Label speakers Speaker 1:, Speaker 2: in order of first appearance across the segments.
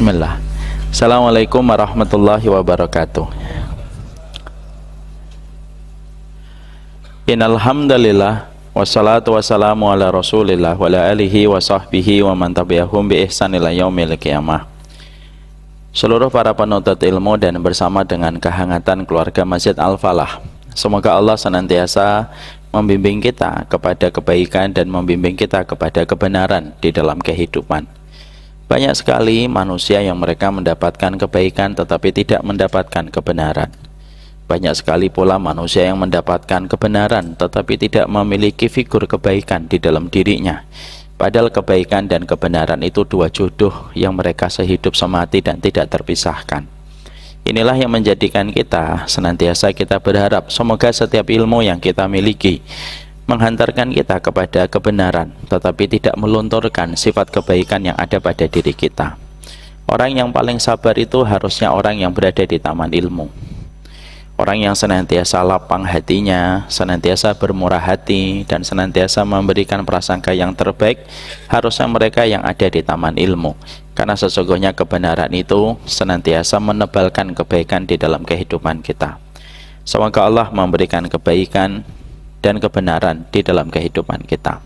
Speaker 1: Bismillah. Assalamualaikum warahmatullahi wabarakatuh. Innal hamdalillah wassalatu wassalamu ala Rasulillah wa ala alihi wa sahbihi wa man tabi'ahum bi ihsan ila yaumil qiyamah. Seluruh para penuntut ilmu dan bersama dengan kehangatan keluarga Masjid Al-Falah, semoga Allah senantiasa membimbing kita kepada kebaikan dan membimbing kita kepada kebenaran di dalam kehidupan. Banyak sekali manusia yang mereka mendapatkan kebaikan tetapi tidak mendapatkan kebenaran. Banyak sekali pula manusia yang mendapatkan kebenaran tetapi tidak memiliki figur kebaikan di dalam dirinya. Padahal kebaikan dan kebenaran itu dua jodoh yang mereka sehidup semati dan tidak terpisahkan. Inilah yang menjadikan kita senantiasa kita berharap semoga setiap ilmu yang kita miliki menghantarkan kita kepada kebenaran, tetapi tidak melunturkan sifat kebaikan yang ada pada diri kita. Orang yang paling sabar itu harusnya orang yang berada di taman ilmu. Orang yang senantiasa lapang hatinya, senantiasa bermurah hati, dan senantiasa memberikan prasangka yang terbaik, harusnya mereka yang ada di taman ilmu. Karena sesungguhnya kebenaran itu senantiasa menebalkan kebaikan di dalam kehidupan kita. Semoga Allah memberikan kebaikan dan kebenaran di dalam kehidupan kita.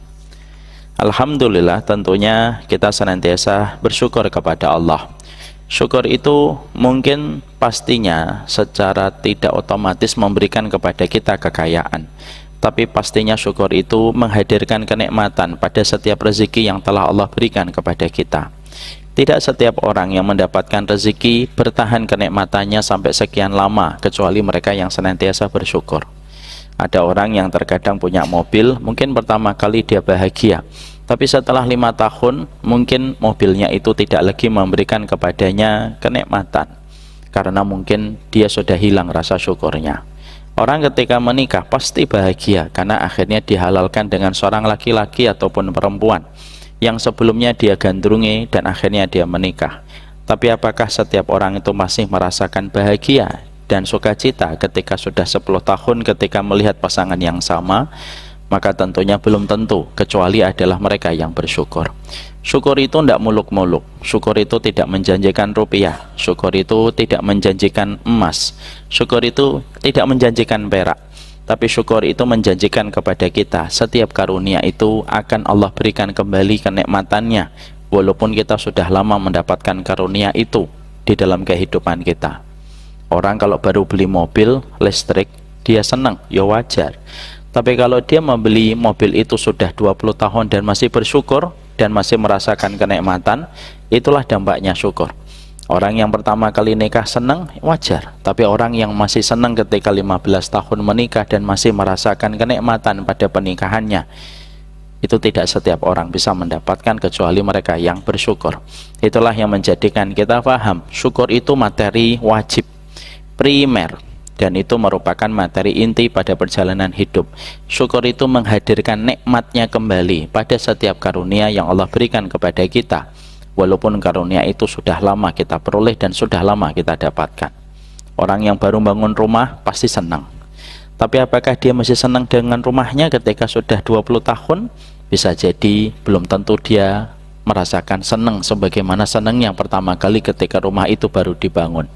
Speaker 1: Alhamdulillah, tentunya kita senantiasa bersyukur kepada Allah. Syukur itu mungkin pastinya secara tidak otomatis memberikan kepada kita kekayaan, tapi pastinya syukur itu menghadirkan kenikmatan pada setiap rezeki yang telah Allah berikan kepada kita. Tidak setiap orang yang mendapatkan rezeki bertahan kenikmatannya sampai sekian lama, kecuali mereka yang senantiasa bersyukur. Ada orang yang terkadang punya mobil, mungkin pertama kali dia bahagia, tapi setelah 5 tahun mungkin mobilnya itu tidak lagi memberikan kepadanya kenikmatan, karena mungkin dia sudah hilang rasa syukurnya. Orang ketika menikah pasti bahagia karena akhirnya dihalalkan dengan seorang laki-laki ataupun perempuan yang sebelumnya dia gandrungi dan akhirnya dia menikah. Tapi apakah setiap orang itu masih merasakan bahagia dan sukacita ketika sudah 10 tahun ketika melihat pasangan yang sama? Maka tentunya belum tentu, kecuali adalah mereka yang bersyukur. Syukur itu tidak muluk-muluk, syukur itu tidak menjanjikan rupiah, syukur itu tidak menjanjikan emas, syukur itu tidak menjanjikan perak, tapi syukur itu menjanjikan kepada kita setiap karunia itu akan Allah berikan kembali kenikmatannya, walaupun kita sudah lama mendapatkan karunia itu di dalam kehidupan kita. Orang kalau baru beli mobil listrik, dia senang, ya wajar. Tapi kalau dia membeli mobil itu sudah 20 tahun dan masih bersyukur dan masih merasakan kenikmatan, itulah dampaknya syukur. Orang yang pertama kali nikah senang, wajar. Tapi orang yang masih senang ketika 15 tahun menikah dan masih merasakan kenikmatan pada pernikahannya, itu tidak setiap orang bisa mendapatkan kecuali mereka yang bersyukur. Itulah yang menjadikan kita paham, syukur itu materi wajib, primer, dan itu merupakan materi inti pada perjalanan hidup. Syukur itu menghadirkan nikmatnya kembali pada setiap karunia yang Allah berikan kepada kita, walaupun karunia itu sudah lama kita peroleh dan sudah lama kita dapatkan. Orang yang baru bangun rumah pasti senang, tapi apakah dia masih senang dengan rumahnya ketika sudah 20 tahun? Bisa jadi belum tentu dia merasakan senang sebagaimana senangnya pertama kali ketika rumah itu baru dibangun.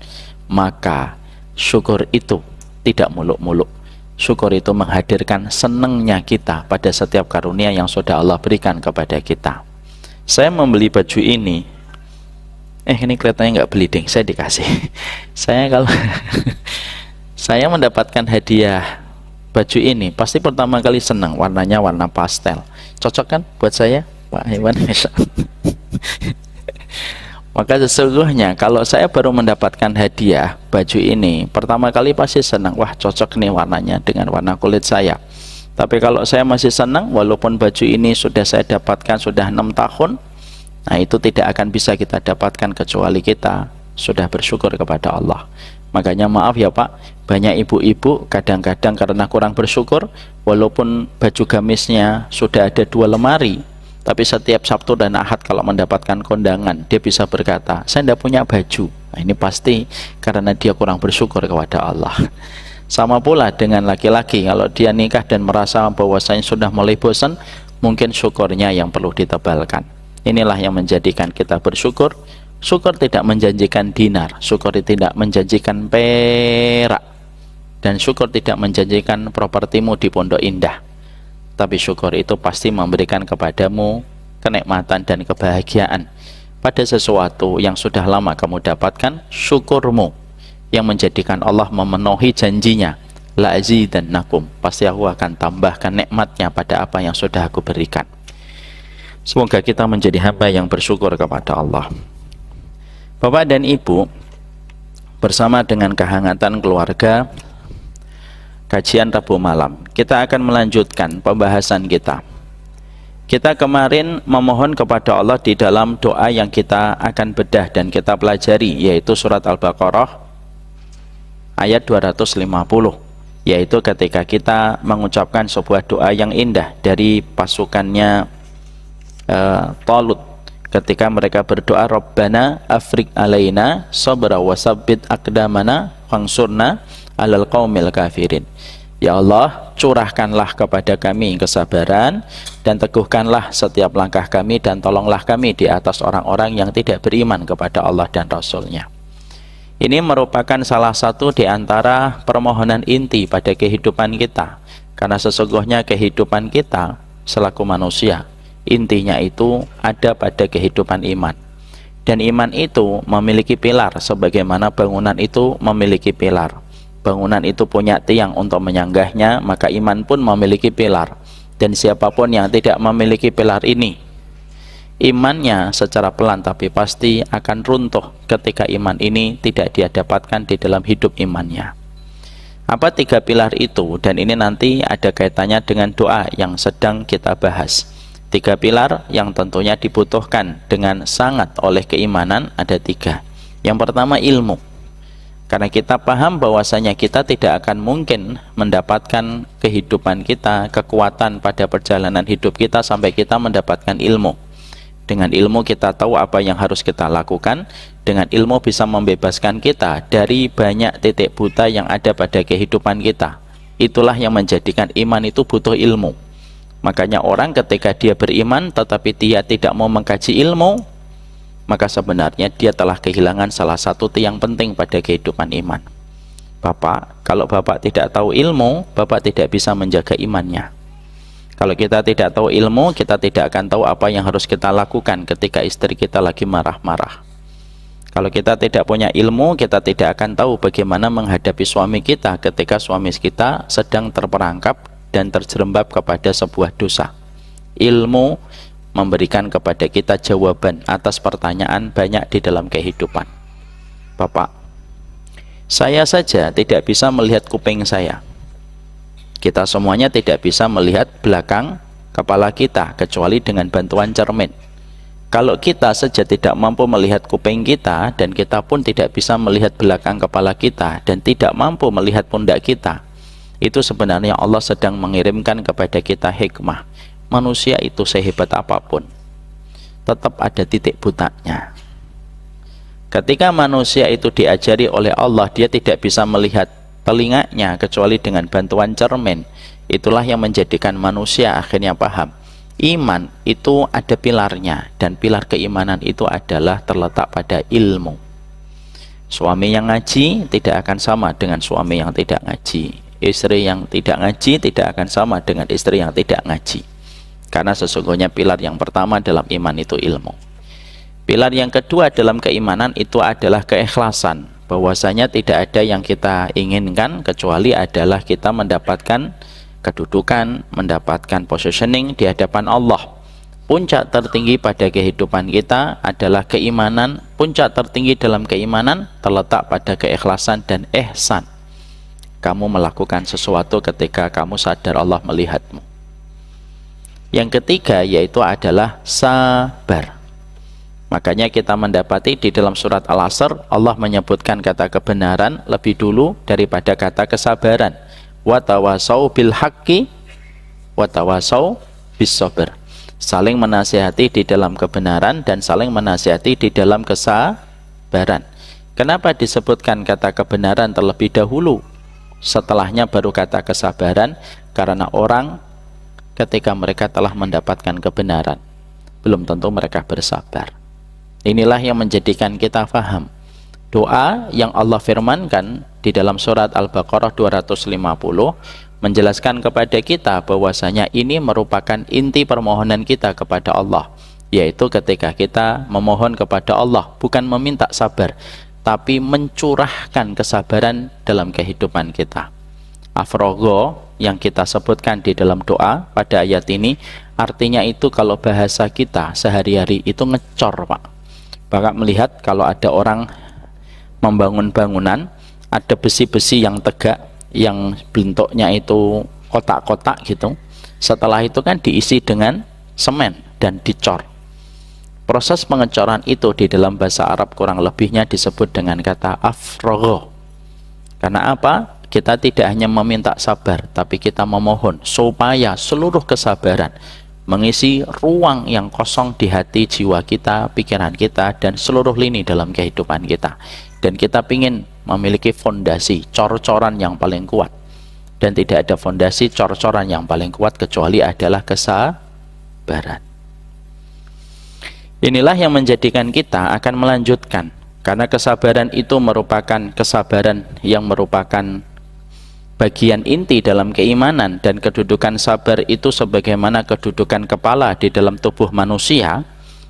Speaker 1: Maka syukur itu tidak muluk-muluk. Syukur itu menghadirkan senangnya kita pada setiap karunia yang sudah Allah berikan kepada kita. Saya membeli baju ini, ini kelihatannya nggak beli ding, saya dikasih. Saya kalau saya mendapatkan hadiah baju ini, pasti pertama kali senang, warnanya warna pastel. Cocok kan buat saya, Pak Iwan? Maka sesungguhnya kalau saya baru mendapatkan hadiah baju ini, pertama kali pasti senang, wah cocok nih warnanya dengan warna kulit saya. Tapi kalau saya masih senang, walaupun baju ini sudah saya dapatkan sudah 6 tahun, nah itu tidak akan bisa kita dapatkan kecuali kita sudah bersyukur kepada Allah. Makanya maaf ya Pak, banyak ibu-ibu kadang-kadang karena kurang bersyukur, walaupun baju gamisnya sudah ada 2 lemari, tapi setiap Sabtu dan Ahad kalau mendapatkan kondangan, dia bisa berkata, saya tidak punya baju. Nah, ini pasti karena dia kurang bersyukur kepada Allah. Sama pula dengan laki-laki, kalau dia nikah dan merasa bahwasanya sudah mulai bosan, mungkin syukurnya yang perlu ditebalkan. Inilah yang menjadikan kita bersyukur, Syukur tidak menjanjikan dinar, syukur tidak menjanjikan perak, dan syukur tidak menjanjikan propertimu di Pondok Indah. Tapi syukur itu pasti memberikan kepadamu kenikmatan dan kebahagiaan pada sesuatu yang sudah lama kamu dapatkan. Syukurmu yang menjadikan Allah memenuhi janjinya, la azidannakum, pasti aku akan tambahkan nikmatnya pada apa yang sudah aku berikan. Semoga kita menjadi hamba yang bersyukur kepada Allah. Bapak dan Ibu, bersama dengan kehangatan keluarga, kajian Rabu malam, kita akan melanjutkan pembahasan kita. Kita kemarin memohon kepada Allah di dalam doa yang kita akan bedah dan kita pelajari, yaitu surat Al-Baqarah ayat 250, yaitu ketika kita mengucapkan sebuah doa yang indah dari pasukannya Talut, ketika mereka berdoa, Rabbana afrik alaina sabra wa sabbit aqdamana fangsurna alal qaumil kafirin. Ya Allah, curahkanlah kepada kami kesabaran dan teguhkanlah setiap langkah kami dan tolonglah kami di atas orang-orang yang tidak beriman kepada Allah dan Rasul-Nya. Ini merupakan salah satu di antara permohonan inti pada kehidupan kita, karena sesungguhnya kehidupan kita selaku manusia intinya itu ada pada kehidupan iman. Dan iman itu memiliki pilar, sebagaimana bangunan itu memiliki pilar. Bangunan itu punya tiang untuk menyanggahnya, maka iman pun memiliki pilar. Dan siapapun yang tidak memiliki pilar ini, imannya secara pelan tapi pasti akan runtuh ketika iman ini tidak dia dapatkan di dalam hidup imannya. Apa 3 pilar itu? Dan ini nanti ada kaitannya dengan doa yang sedang kita bahas. 3 pilar yang tentunya dibutuhkan dengan sangat oleh keimanan ada 3. Yang pertama ilmu. Karena kita paham bahwasanya kita tidak akan mungkin mendapatkan kehidupan kita, kekuatan pada perjalanan hidup kita sampai kita mendapatkan ilmu. Dengan ilmu kita tahu apa yang harus kita lakukan. Dengan ilmu bisa membebaskan kita dari banyak titik buta yang ada pada kehidupan kita. Itulah yang menjadikan iman itu butuh ilmu. Makanya orang ketika dia beriman tetapi dia tidak mau mengkaji ilmu, maka sebenarnya dia telah kehilangan salah satu tiang penting pada kehidupan iman. Bapak, kalau Bapak tidak tahu ilmu, Bapak tidak bisa menjaga imannya. Kalau kita tidak tahu ilmu, kita tidak akan tahu apa yang harus kita lakukan ketika istri kita lagi marah-marah. Kalau kita tidak punya ilmu, kita tidak akan tahu bagaimana menghadapi suami kita ketika suami kita sedang terperangkap dan terjerembab kepada sebuah dosa. Ilmu memberikan kepada kita jawaban atas pertanyaan banyak di dalam kehidupan. Bapak, saya saja tidak bisa melihat kuping saya. Kita semuanya tidak bisa melihat belakang kepala kita kecuali dengan bantuan cermin. Kalau kita saja tidak mampu melihat kuping kita, dan kita pun tidak bisa melihat belakang kepala kita dan tidak mampu melihat pundak kita, itu sebenarnya Allah sedang mengirimkan kepada kita hikmah. Manusia itu sehebat apapun, tetap ada titik butanya. Ketika manusia itu diajari oleh Allah, dia tidak bisa melihat telinganya kecuali dengan bantuan cermin. Itulah yang menjadikan manusia akhirnya paham. Iman itu ada pilarnya, dan pilar keimanan itu adalah terletak pada ilmu. Suami yang ngaji tidak akan sama dengan suami yang tidak ngaji. Istri yang tidak ngaji tidak akan sama dengan istri yang tidak ngaji. Karena sesungguhnya pilar yang pertama dalam iman itu ilmu. Pilar yang kedua dalam keimanan itu adalah keikhlasan. Bahwasanya tidak ada yang kita inginkan kecuali adalah kita mendapatkan kedudukan, mendapatkan positioning di hadapan Allah. Puncak tertinggi pada kehidupan kita adalah keimanan. Puncak tertinggi dalam keimanan terletak pada keikhlasan dan ihsan. Kamu melakukan sesuatu ketika kamu sadar Allah melihatmu. Yang ketiga yaitu adalah sabar. Makanya kita mendapati di dalam surat Al-Asr Allah menyebutkan kata kebenaran lebih dulu daripada kata kesabaran. Wa tawasau bil haqqi wa tawasau bis sabr. Saling menasihati di dalam kebenaran dan saling menasihati di dalam kesabaran. Kenapa disebutkan kata kebenaran terlebih dahulu? Setelahnya baru kata kesabaran, karena orang ketika mereka telah mendapatkan kebenaran belum tentu mereka bersabar. Inilah yang menjadikan kita faham doa yang Allah firmankan di dalam surat Al-Baqarah 250 menjelaskan kepada kita bahwasanya ini merupakan inti permohonan kita kepada Allah, yaitu ketika kita memohon kepada Allah bukan meminta sabar, tapi mencurahkan kesabaran dalam kehidupan kita. Afrogo yang kita sebutkan di dalam doa pada ayat ini artinya itu kalau bahasa kita sehari-hari itu ngecor, Pak. Bapak melihat kalau ada orang membangun bangunan, ada besi-besi yang tegak, yang bentuknya itu kotak-kotak gitu. Setelah itu kan diisi dengan semen dan dicor. Proses pengecoran itu di dalam bahasa Arab kurang lebihnya disebut dengan kata afrogho. Karena apa? Kita tidak hanya meminta sabar, tapi kita memohon supaya seluruh kesabaran mengisi ruang yang kosong di hati, jiwa kita, pikiran kita, dan seluruh lini dalam kehidupan kita. Dan kita ingin memiliki fondasi cor-coran yang paling kuat, dan tidak ada fondasi cor-coran yang paling kuat kecuali adalah kesabaran. Inilah yang menjadikan kita akan melanjutkan, karena kesabaran itu merupakan kesabaran yang merupakan bagian inti dalam keimanan, dan kedudukan sabar itu sebagaimana kedudukan kepala di dalam tubuh manusia,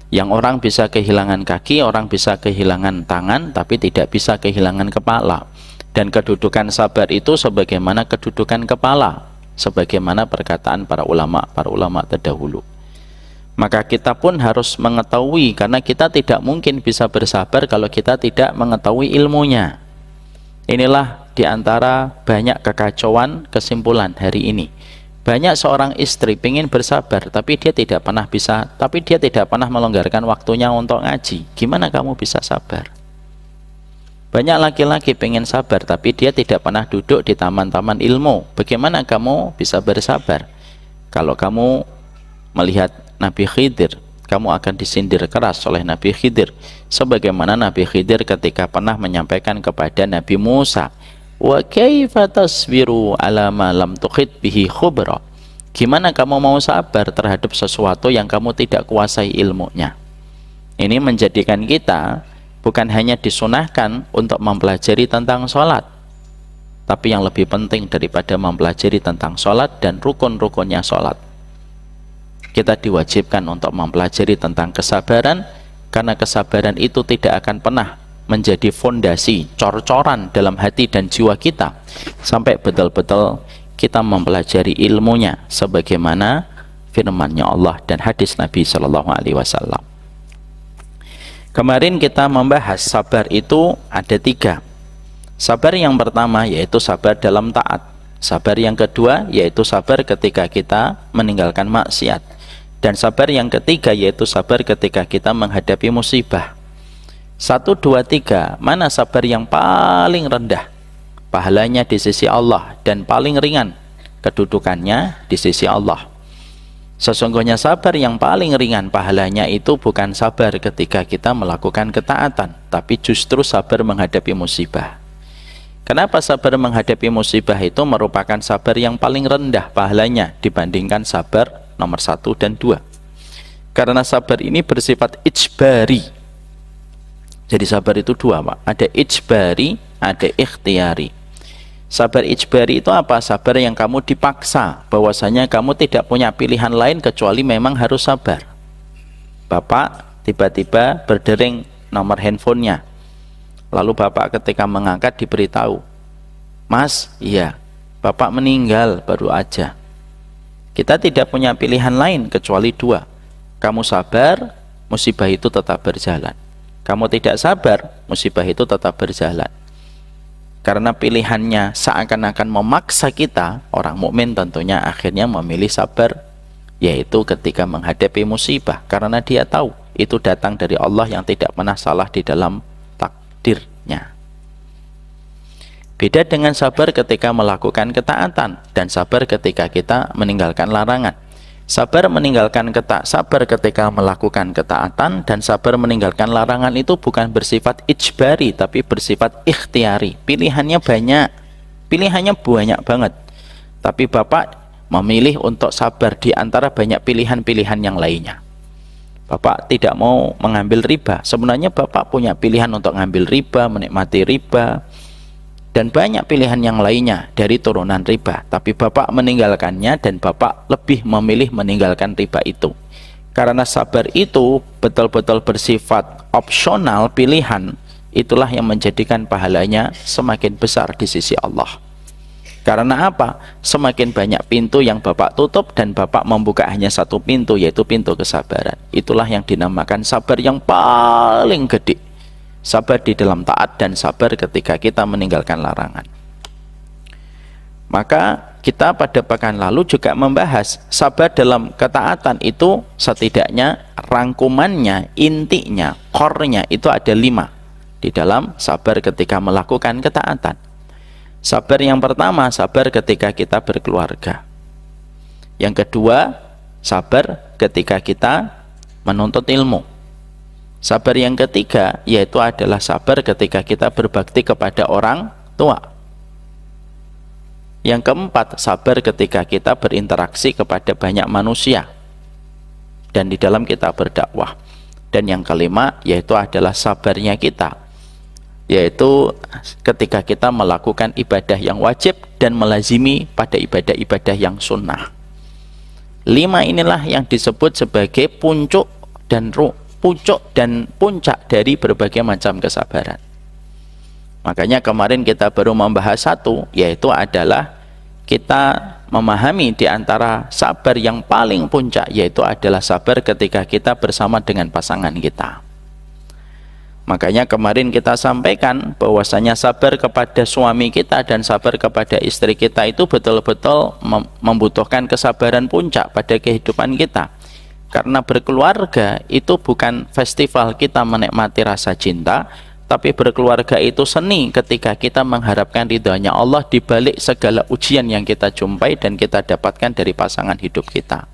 Speaker 1: yang orang bisa kehilangan kaki, orang bisa kehilangan tangan, tapi tidak bisa kehilangan kepala. Dan kedudukan sabar itu sebagaimana kedudukan kepala, sebagaimana perkataan para ulama terdahulu. Maka kita pun harus mengetahui, karena kita tidak mungkin bisa bersabar kalau kita tidak mengetahui ilmunya. Inilah diantara banyak kekacauan kesimpulan hari ini. Banyak seorang istri ingin bersabar, tapi dia tidak pernah melonggarkan waktunya untuk ngaji. Gimana kamu bisa sabar? Banyak laki-laki ingin sabar, tapi dia tidak pernah duduk di taman-taman ilmu. Bagaimana kamu bisa bersabar? Kalau kamu melihat Nabi Khidir, kamu akan disindir keras oleh Nabi Khidir. Sebagaimana Nabi Khidir ketika pernah menyampaikan kepada Nabi Musa, wa kaifa tasbiru ala ma lam tukhit bihi khubra. Gimana kamu mau sabar terhadap sesuatu yang kamu tidak kuasai ilmunya? Ini menjadikan kita bukan hanya disunahkan untuk mempelajari tentang sholat, tapi yang lebih penting daripada mempelajari tentang sholat dan rukun-rukunnya sholat, kita diwajibkan untuk mempelajari tentang kesabaran, karena kesabaran itu tidak akan pernah menjadi fondasi cor-coran dalam hati dan jiwa kita sampai betul-betul kita mempelajari ilmunya sebagaimana firman-Nya Allah dan hadis Nabi Shallallahu Alaihi Wasallam. Kemarin kita membahas sabar itu ada 3. Sabar yang pertama yaitu sabar dalam taat. Sabar yang kedua yaitu sabar ketika kita meninggalkan maksiat. Dan sabar yang ketiga yaitu sabar ketika kita menghadapi musibah. 1, 2, 3, mana sabar yang paling rendah pahalanya di sisi Allah dan paling ringan kedudukannya di sisi Allah? Sesungguhnya sabar yang paling ringan pahalanya itu bukan sabar ketika kita melakukan ketaatan, tapi justru sabar menghadapi musibah. Kenapa sabar menghadapi musibah itu merupakan sabar yang paling rendah pahalanya dibandingkan sabar nomor 1 dan 2? Karena sabar ini bersifat ijbari. Jadi sabar itu 2, Pak. Ada ijbari, ada ikhtiari. Sabar ijbari itu apa? Sabar yang kamu dipaksa, bahwasanya kamu tidak punya pilihan lain kecuali memang harus sabar. Bapak tiba-tiba berdering nomor handphonenya, lalu bapak ketika mengangkat diberitahu, Mas, iya, bapak meninggal baru aja. Kita tidak punya pilihan lain kecuali 2. Kamu sabar, musibah itu tetap berjalan. Kamu tidak sabar, musibah itu tetap berjalan. Karena pilihannya seakan-akan memaksa kita, orang mukmin tentunya akhirnya memilih sabar, yaitu ketika menghadapi musibah, karena dia tahu itu datang dari Allah yang tidak pernah salah di dalam takdirnya. Beda dengan sabar ketika melakukan ketaatan dan sabar ketika kita meninggalkan larangan. Sabar ketika melakukan ketaatan dan sabar meninggalkan larangan itu bukan bersifat ijbari, tapi bersifat ikhtiari. Pilihannya banyak banget. Tapi Bapak memilih untuk sabar di antara banyak pilihan-pilihan yang lainnya. Bapak tidak mau mengambil riba. Sebenarnya Bapak punya pilihan untuk mengambil riba, menikmati riba, dan banyak pilihan yang lainnya dari turunan riba. Tapi Bapak meninggalkannya dan Bapak lebih memilih meninggalkan riba itu. Karena sabar itu betul-betul bersifat opsional, pilihan. Itulah yang menjadikan pahalanya semakin besar di sisi Allah. Karena apa? Semakin banyak pintu yang Bapak tutup dan Bapak membuka hanya satu pintu, yaitu pintu kesabaran. Itulah yang dinamakan sabar yang paling gede. Sabar di dalam taat dan sabar ketika kita meninggalkan larangan. Maka kita pada pekan lalu juga membahas sabar dalam ketaatan itu setidaknya rangkumannya, intinya, core-nya itu ada 5 di dalam sabar ketika melakukan ketaatan. Sabar yang pertama, sabar ketika kita berkeluarga. Yang kedua, sabar ketika kita menuntut ilmu. Sabar yang ketiga, yaitu adalah sabar ketika kita berbakti kepada orang tua. Yang keempat, sabar ketika kita berinteraksi kepada banyak manusia dan di dalam kita berdakwah. Dan yang kelima, yaitu adalah sabarnya kita, yaitu ketika kita melakukan ibadah yang wajib dan melazimi pada ibadah-ibadah yang sunnah. 5 inilah yang disebut sebagai puncak dan puncak dari berbagai macam kesabaran. Makanya kemarin kita baru membahas satu, yaitu adalah kita memahami di antara sabar yang paling puncak, yaitu adalah sabar ketika kita bersama dengan pasangan kita. Makanya kemarin kita sampaikan bahwasanya sabar kepada suami kita dan sabar kepada istri kita itu betul-betul membutuhkan kesabaran puncak pada kehidupan kita. Karena berkeluarga itu bukan festival kita menikmati rasa cinta, tapi berkeluarga itu seni ketika kita mengharapkan ridhonya Allah di balik segala ujian yang kita jumpai dan kita dapatkan dari pasangan hidup kita.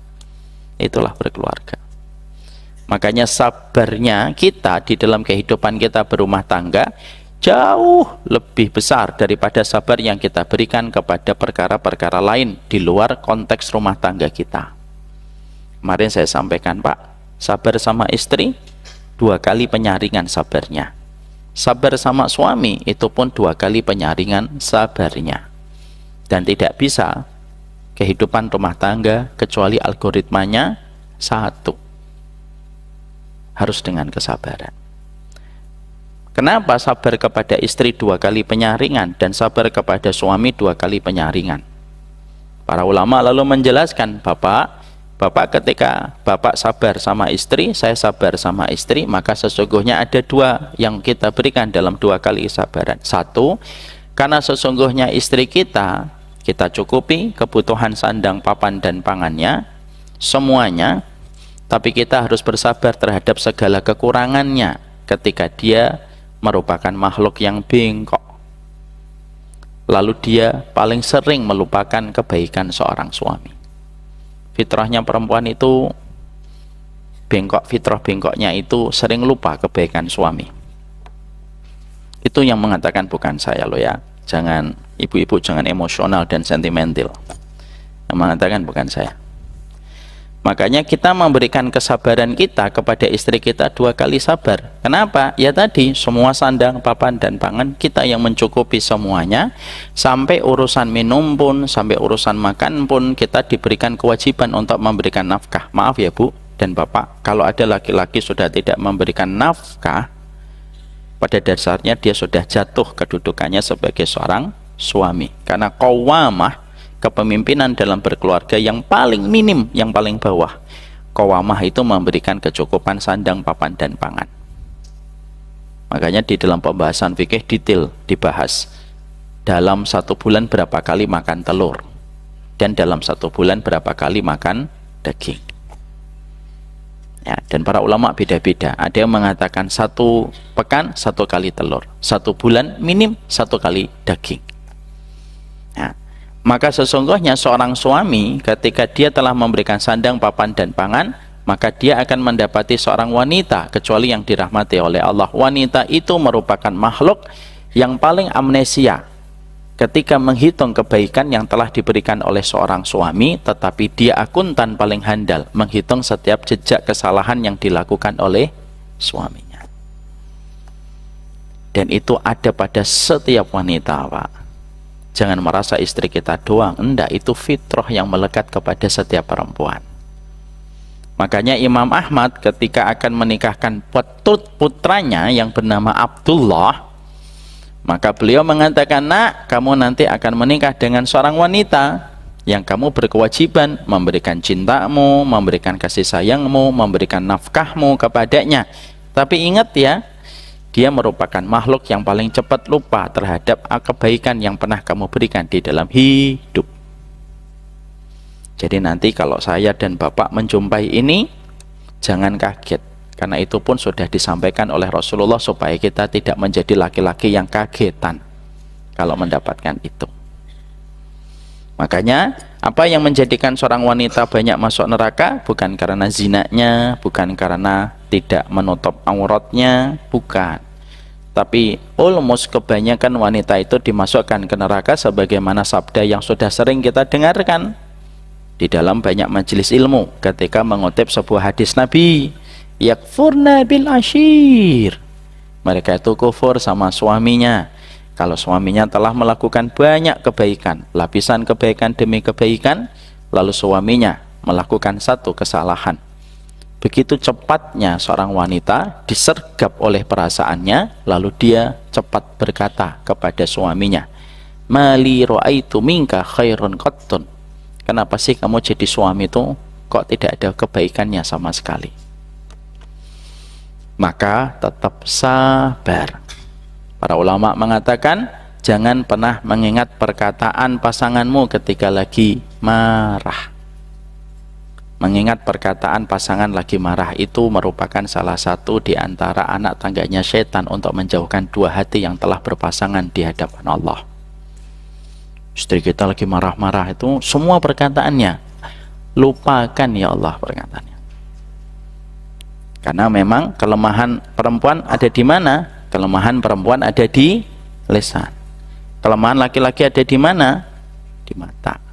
Speaker 1: Itulah berkeluarga. Makanya sabarnya kita di dalam kehidupan kita berumah tangga jauh lebih besar daripada sabar yang kita berikan kepada perkara-perkara lain di luar konteks rumah tangga kita. Kemarin saya sampaikan, Pak, sabar sama istri 2 kali penyaringan sabarnya. Sabar sama suami itu pun 2 kali penyaringan sabarnya. Dan tidak bisa kehidupan rumah tangga kecuali algoritmanya satu. Harus dengan kesabaran. Kenapa sabar kepada istri 2 kali penyaringan dan sabar kepada suami 2 kali penyaringan? Para ulama lalu menjelaskan, Bapak ketika Bapak sabar sama istri, saya sabar sama istri, maka sesungguhnya ada 2 yang kita berikan dalam 2 kali kesabaran. 1, karena sesungguhnya istri kita cukupi kebutuhan sandang, papan, dan pangannya, semuanya. Tapi kita harus bersabar terhadap segala kekurangannya ketika dia merupakan makhluk yang bengkok. Lalu dia paling sering melupakan kebaikan seorang suami. Fitrahnya perempuan itu bengkok, fitrah bengkoknya itu sering lupa kebaikan suami. Itu yang mengatakan, bukan saya loh ya. Jangan, ibu-ibu jangan emosional dan sentimental. Yang mengatakan bukan saya. Makanya kita memberikan kesabaran kita kepada istri kita 2 kali sabar. Kenapa? Ya tadi, semua sandang, papan, dan pangan kita yang mencukupi semuanya. Sampai urusan minum pun, sampai urusan makan pun kita diberikan kewajiban untuk memberikan nafkah. Maaf ya Bu dan Bapak, kalau ada laki-laki sudah tidak memberikan nafkah, pada dasarnya dia sudah jatuh kedudukannya sebagai seorang suami. Karena qawwamah, kepemimpinan dalam berkeluarga yang paling minim, yang paling bawah. Qawwamah itu memberikan kecukupan sandang, papan, dan pangan. Makanya di dalam pembahasan fikih detail dibahas dalam 1 bulan berapa kali makan telur dan dalam 1 bulan berapa kali makan daging. Ya, dan para ulama beda-beda. Ada yang mengatakan 1 pekan 1 kali telur, 1 bulan minim 1 kali daging. Ya. Maka sesungguhnya seorang suami ketika dia telah memberikan sandang, papan, dan pangan, maka dia akan mendapati seorang wanita, kecuali yang dirahmati oleh Allah. Wanita itu merupakan makhluk yang paling amnesia. ketika menghitung kebaikan yang telah diberikan oleh seorang suami, tetapi dia akuntan paling handal menghitung setiap jejak kesalahan yang dilakukan oleh suaminya. Dan itu ada pada setiap wanita, Pak. Jangan merasa istri kita doang, enggak, itu fitrah yang melekat kepada setiap perempuan. Makanya Imam Ahmad ketika akan menikahkan putranya yang bernama Abdullah, maka beliau mengatakan, nak, kamu nanti akan menikah dengan seorang wanita yang kamu berkewajiban memberikan cintamu, memberikan kasih sayangmu, memberikan nafkahmu kepadanya. Tapi ingat ya, dia merupakan makhluk yang paling cepat lupa terhadap kebaikan yang pernah kamu berikan di dalam hidup. Jadi nanti kalau saya dan Bapak menjumpai ini, jangan kaget. Karena itu pun sudah disampaikan oleh Rasulullah supaya kita tidak menjadi laki-laki yang kagetan kalau mendapatkan itu. Makanya, apa yang menjadikan seorang wanita banyak masuk neraka? Bukan karena zinanya, bukan karena tidak menutup auratnya, bukan. Tapi almost kebanyakan wanita itu dimasukkan ke neraka sebagaimana sabda yang sudah sering kita dengarkan di dalam banyak majelis ilmu ketika mengutip sebuah hadis Nabi, yakfurna bil ashir, mereka itu kufur sama suaminya kalau suaminya telah melakukan banyak kebaikan, lapisan kebaikan demi kebaikan, lalu suaminya melakukan satu kesalahan. Begitu cepatnya seorang wanita disergap oleh perasaannya, lalu dia cepat berkata kepada suaminya, mali ra'aitu minka khairun qattun, kenapa sih kamu jadi suami itu kok tidak ada kebaikannya sama sekali? Maka tetap sabar. Para ulama mengatakan, jangan pernah mengingat perkataan pasanganmu ketika lagi marah. Mengingat perkataan pasangan lagi marah itu merupakan salah satu di antara anak tangganya setan untuk menjauhkan dua hati yang telah berpasangan di hadapan Allah. Istri kita lagi marah-marah itu semua perkataannya lupakan ya Allah perkataannya. Karena memang kelemahan perempuan ada di mana? Kelemahan perempuan ada di lisan. Kelemahan laki-laki ada di mana? Di mata.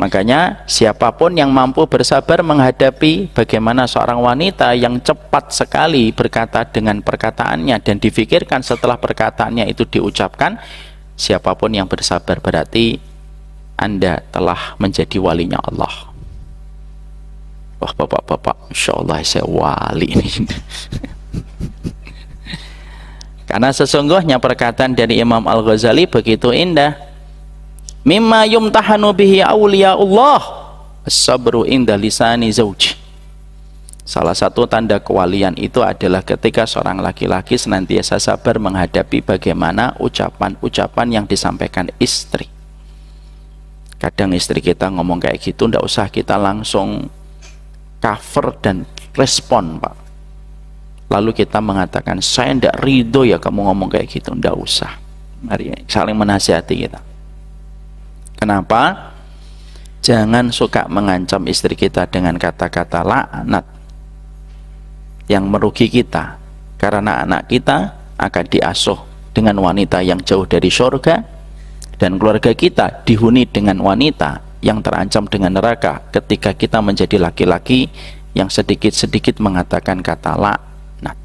Speaker 1: Makanya siapapun yang mampu bersabar menghadapi bagaimana seorang wanita yang cepat sekali berkata dengan perkataannya dan difikirkan setelah perkataannya itu diucapkan, siapapun yang bersabar berarti Anda telah menjadi walinya Allah. Wah, bapak-bapak, insya Allah saya wali ini. Karena sesungguhnya perkataan dari Imam Al-Ghazali begitu indah. Mimma yumtahanu bihi awliyaullah as-sabru inda lisani zawji. Salah satu tanda kewalian itu adalah ketika seorang laki-laki senantiasa sabar menghadapi bagaimana ucapan-ucapan yang disampaikan istri. Kadang istri kita ngomong kayak gitu, ndak usah kita langsung cover dan respon, Pak. Lalu kita mengatakan, saya ndak ridho ya kamu ngomong kayak gitu, ndak usah. Mari saling menasihati kita. Kenapa? Jangan suka mengancam istri kita dengan kata-kata laknat yang merugi kita, karena anak kita akan diasuh dengan wanita yang jauh dari surga, dan keluarga kita dihuni dengan wanita yang terancam dengan neraka ketika kita menjadi laki-laki yang sedikit-sedikit mengatakan kata laknat.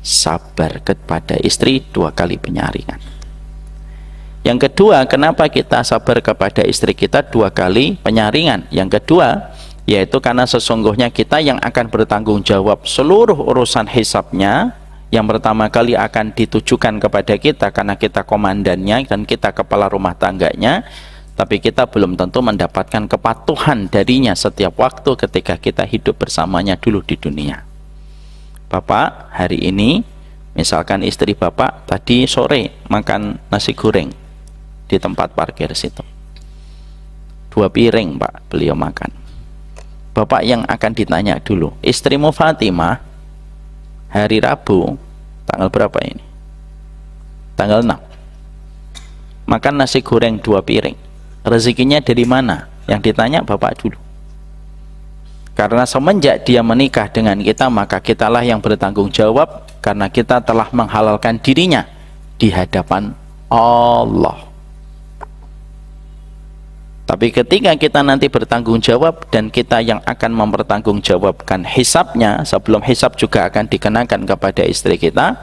Speaker 1: Sabar kepada istri 2 kali penyaringan. Yang kedua, kenapa kita sabar kepada istri kita 2 kali penyaringan? Yang kedua, yaitu karena sesungguhnya kita yang akan bertanggung jawab seluruh urusan hisabnya. Yang pertama kali akan ditujukan kepada kita karena kita komandannya dan kita kepala rumah tangganya, tapi kita belum tentu mendapatkan kepatuhan darinya setiap waktu ketika kita hidup bersamanya dulu di dunia. Bapak, hari ini misalkan istri Bapak tadi sore makan nasi goreng di tempat parkir situ, 2 piring Pak beliau makan. Bapak yang akan ditanya dulu, istrimu Fatimah hari Rabu tanggal berapa ini? Tanggal 6 makan nasi goreng 2 piring, rezekinya dari mana? Yang ditanya Bapak dulu. Karena semenjak dia menikah dengan kita, maka kitalah yang bertanggung jawab karena kita telah menghalalkan dirinya di hadapan Allah. Tapi ketika kita nanti bertanggung jawab dan kita yang akan mempertanggungjawabkan hisabnya, sebelum hisab juga akan dikenakan kepada istri kita.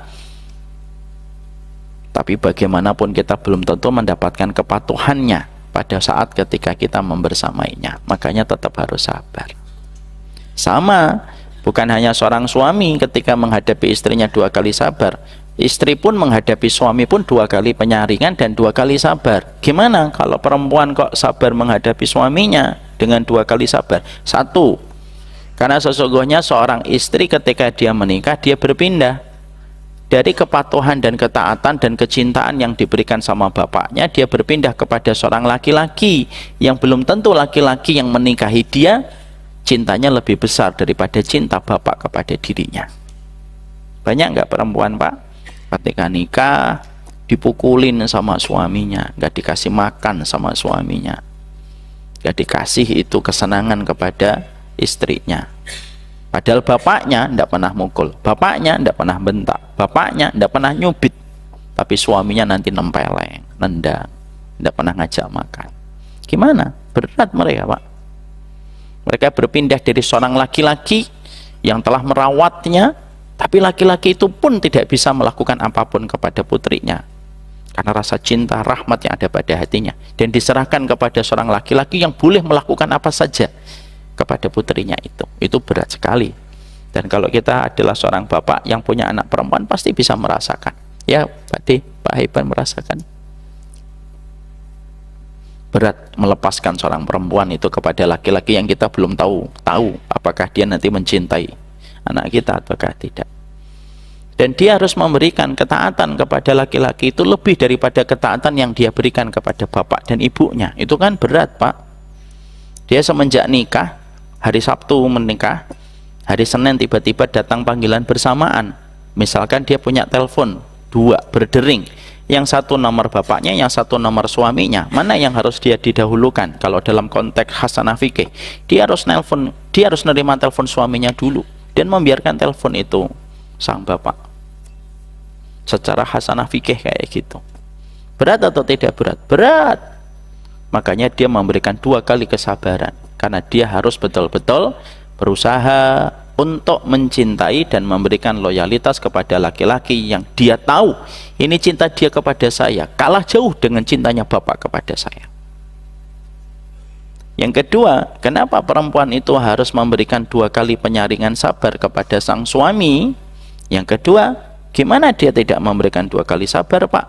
Speaker 1: Tapi bagaimanapun kita belum tentu mendapatkan kepatuhannya pada saat ketika kita membersamainya. Makanya tetap harus sabar. Sama, bukan hanya seorang suami ketika menghadapi istrinya 2 kali sabar. Istri pun menghadapi suami pun 2 kali penyaringan dan 2 kali sabar. Gimana kalau perempuan kok sabar menghadapi suaminya dengan 2 kali sabar? 1, karena sesungguhnya seorang istri ketika dia menikah, dia berpindah dari kepatuhan dan ketaatan dan kecintaan yang diberikan sama bapaknya, dia berpindah kepada seorang laki-laki yang belum tentu laki-laki yang menikahi dia cintanya lebih besar daripada cinta bapak kepada dirinya. Banyak nggak perempuan, Pak, ketika nikah dipukulin sama suaminya, nggak dikasih makan sama suaminya, nggak dikasih itu kesenangan kepada istrinya, padahal bapaknya nggak pernah mukul, bapaknya nggak pernah bentak, bapaknya nggak pernah nyubit, tapi suaminya nanti nempeleng, nendang, nggak pernah ngajak makan. Gimana? Berat mereka, Pak. Mereka berpindah dari seorang laki-laki yang telah merawatnya, tapi laki-laki itu pun tidak bisa melakukan apapun kepada putrinya karena rasa cinta, rahmat yang ada pada hatinya, dan diserahkan kepada seorang laki-laki yang boleh melakukan apa saja kepada putrinya. Itu berat sekali. Dan kalau kita adalah seorang bapak yang punya anak perempuan, pasti bisa merasakan. Ya, Pak D, Pak Haiban merasakan berat melepaskan seorang perempuan itu kepada laki-laki yang kita belum tahu apakah dia nanti mencintai anak kita ataukah tidak. Dan dia harus memberikan ketaatan kepada laki-laki itu lebih daripada ketaatan yang dia berikan kepada bapak dan ibunya. Itu kan berat, Pak. Dia semenjak nikah, hari Sabtu menikah, hari Senin tiba-tiba datang panggilan bersamaan. Misalkan dia punya telepon 2 berdering, yang satu nomor bapaknya, yang satu nomor suaminya. Mana yang harus dia didahulukan? Kalau dalam konteks hasanah fikih, dia harus nerima telepon suaminya dulu dan membiarkan telepon itu sang bapak. Secara hasanah fikih kayak gitu. Berat atau tidak berat? Berat. Makanya dia memberikan 2 kali kesabaran, karena dia harus betul-betul berusaha untuk mencintai dan memberikan loyalitas kepada laki-laki yang dia tahu ini cinta dia kepada saya kalah jauh dengan cintanya bapak kepada saya. Yang kedua, kenapa perempuan itu harus memberikan 2 kali penyaringan sabar kepada sang suami? Yang kedua, gimana dia tidak memberikan 2 kali sabar, Pak?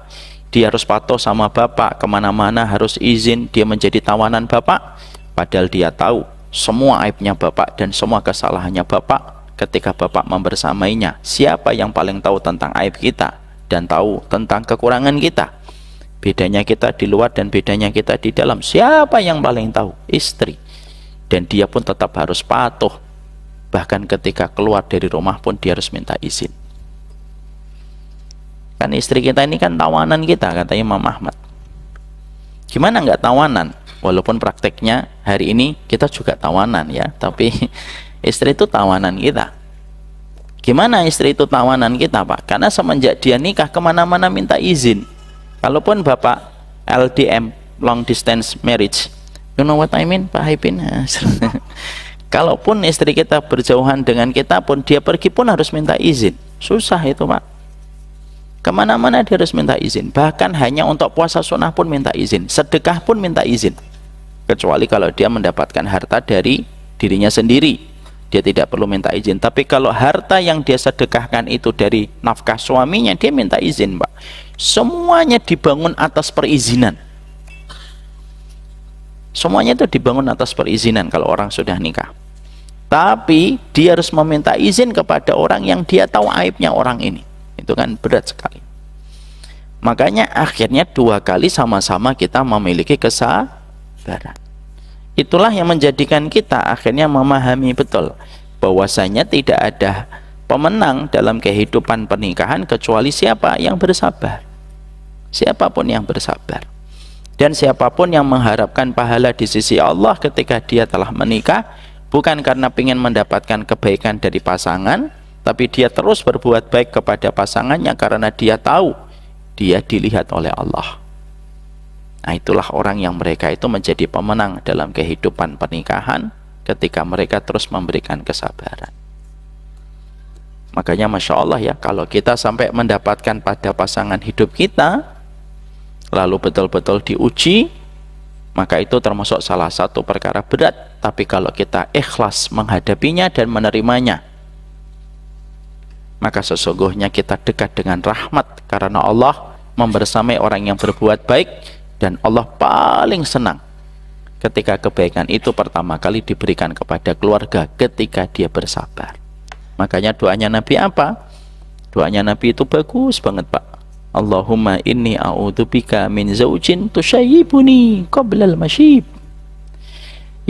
Speaker 1: Dia harus patuh sama bapak, kemana-mana harus izin, dia menjadi tawanan bapak, padahal dia tahu semua aibnya bapak dan semua kesalahannya bapak. Ketika bapak membersamainya, siapa yang paling tahu tentang aib kita dan tahu tentang kekurangan kita? Bedanya kita di luar dan bedanya kita di dalam, siapa yang paling tahu? Istri. Dan dia pun tetap harus patuh, bahkan ketika keluar dari rumah pun dia harus minta izin. Kan istri kita ini kan tawanan kita, kata Imam Ahmad. Gimana nggak tawanan? Walaupun prakteknya hari ini kita juga tawanan ya, tapi istri itu tawanan kita. Gimana istri itu tawanan kita, Pak? Karena semenjak dia nikah kemana-mana minta izin. Kalaupun bapak LDM, long distance marriage, you know what I mean, Pak Haipin? Kalaupun istri kita berjauhan dengan kita pun, dia pergi pun harus minta izin. Susah itu, Pak. Kemana-mana dia harus minta izin. Bahkan hanya untuk puasa sunnah pun minta izin, sedekah pun minta izin. Kecuali kalau dia mendapatkan harta dari dirinya sendiri, dia tidak perlu minta izin. Tapi kalau harta yang dia sedekahkan itu dari nafkah suaminya, dia minta izin, Pak. Semuanya dibangun atas perizinan. Semuanya itu dibangun atas perizinan kalau orang sudah nikah. Tapi dia harus meminta izin kepada orang yang dia tahu aibnya orang ini. Itu kan berat sekali. Makanya akhirnya 2 kali sama-sama kita memiliki kesabaran. Itulah yang menjadikan kita akhirnya memahami betul bahwasanya tidak ada pemenang dalam kehidupan pernikahan kecuali siapa yang bersabar. Siapapun yang bersabar. Dan siapapun yang mengharapkan pahala di sisi Allah ketika dia telah menikah, bukan karena ingin mendapatkan kebaikan dari pasangan, tapi dia terus berbuat baik kepada pasangannya karena dia tahu dia dilihat oleh Allah. Nah, itulah orang yang mereka itu menjadi pemenang dalam kehidupan pernikahan ketika mereka terus memberikan kesabaran. Makanya Masya Allah ya, kalau kita sampai mendapatkan pada pasangan hidup kita lalu betul-betul diuji, maka itu termasuk salah satu perkara berat. Tapi kalau kita ikhlas menghadapinya dan menerimanya, maka sesungguhnya kita dekat dengan rahmat, karena Allah membersamai orang yang berbuat baik, dan Allah paling senang ketika kebaikan itu pertama kali diberikan kepada keluarga ketika dia bersabar. Makanya doanya Nabi apa? Doanya Nabi itu bagus banget, Pak. Allahumma inni a'udzubika min zaujin tusyayyibuni qabla al-masyib.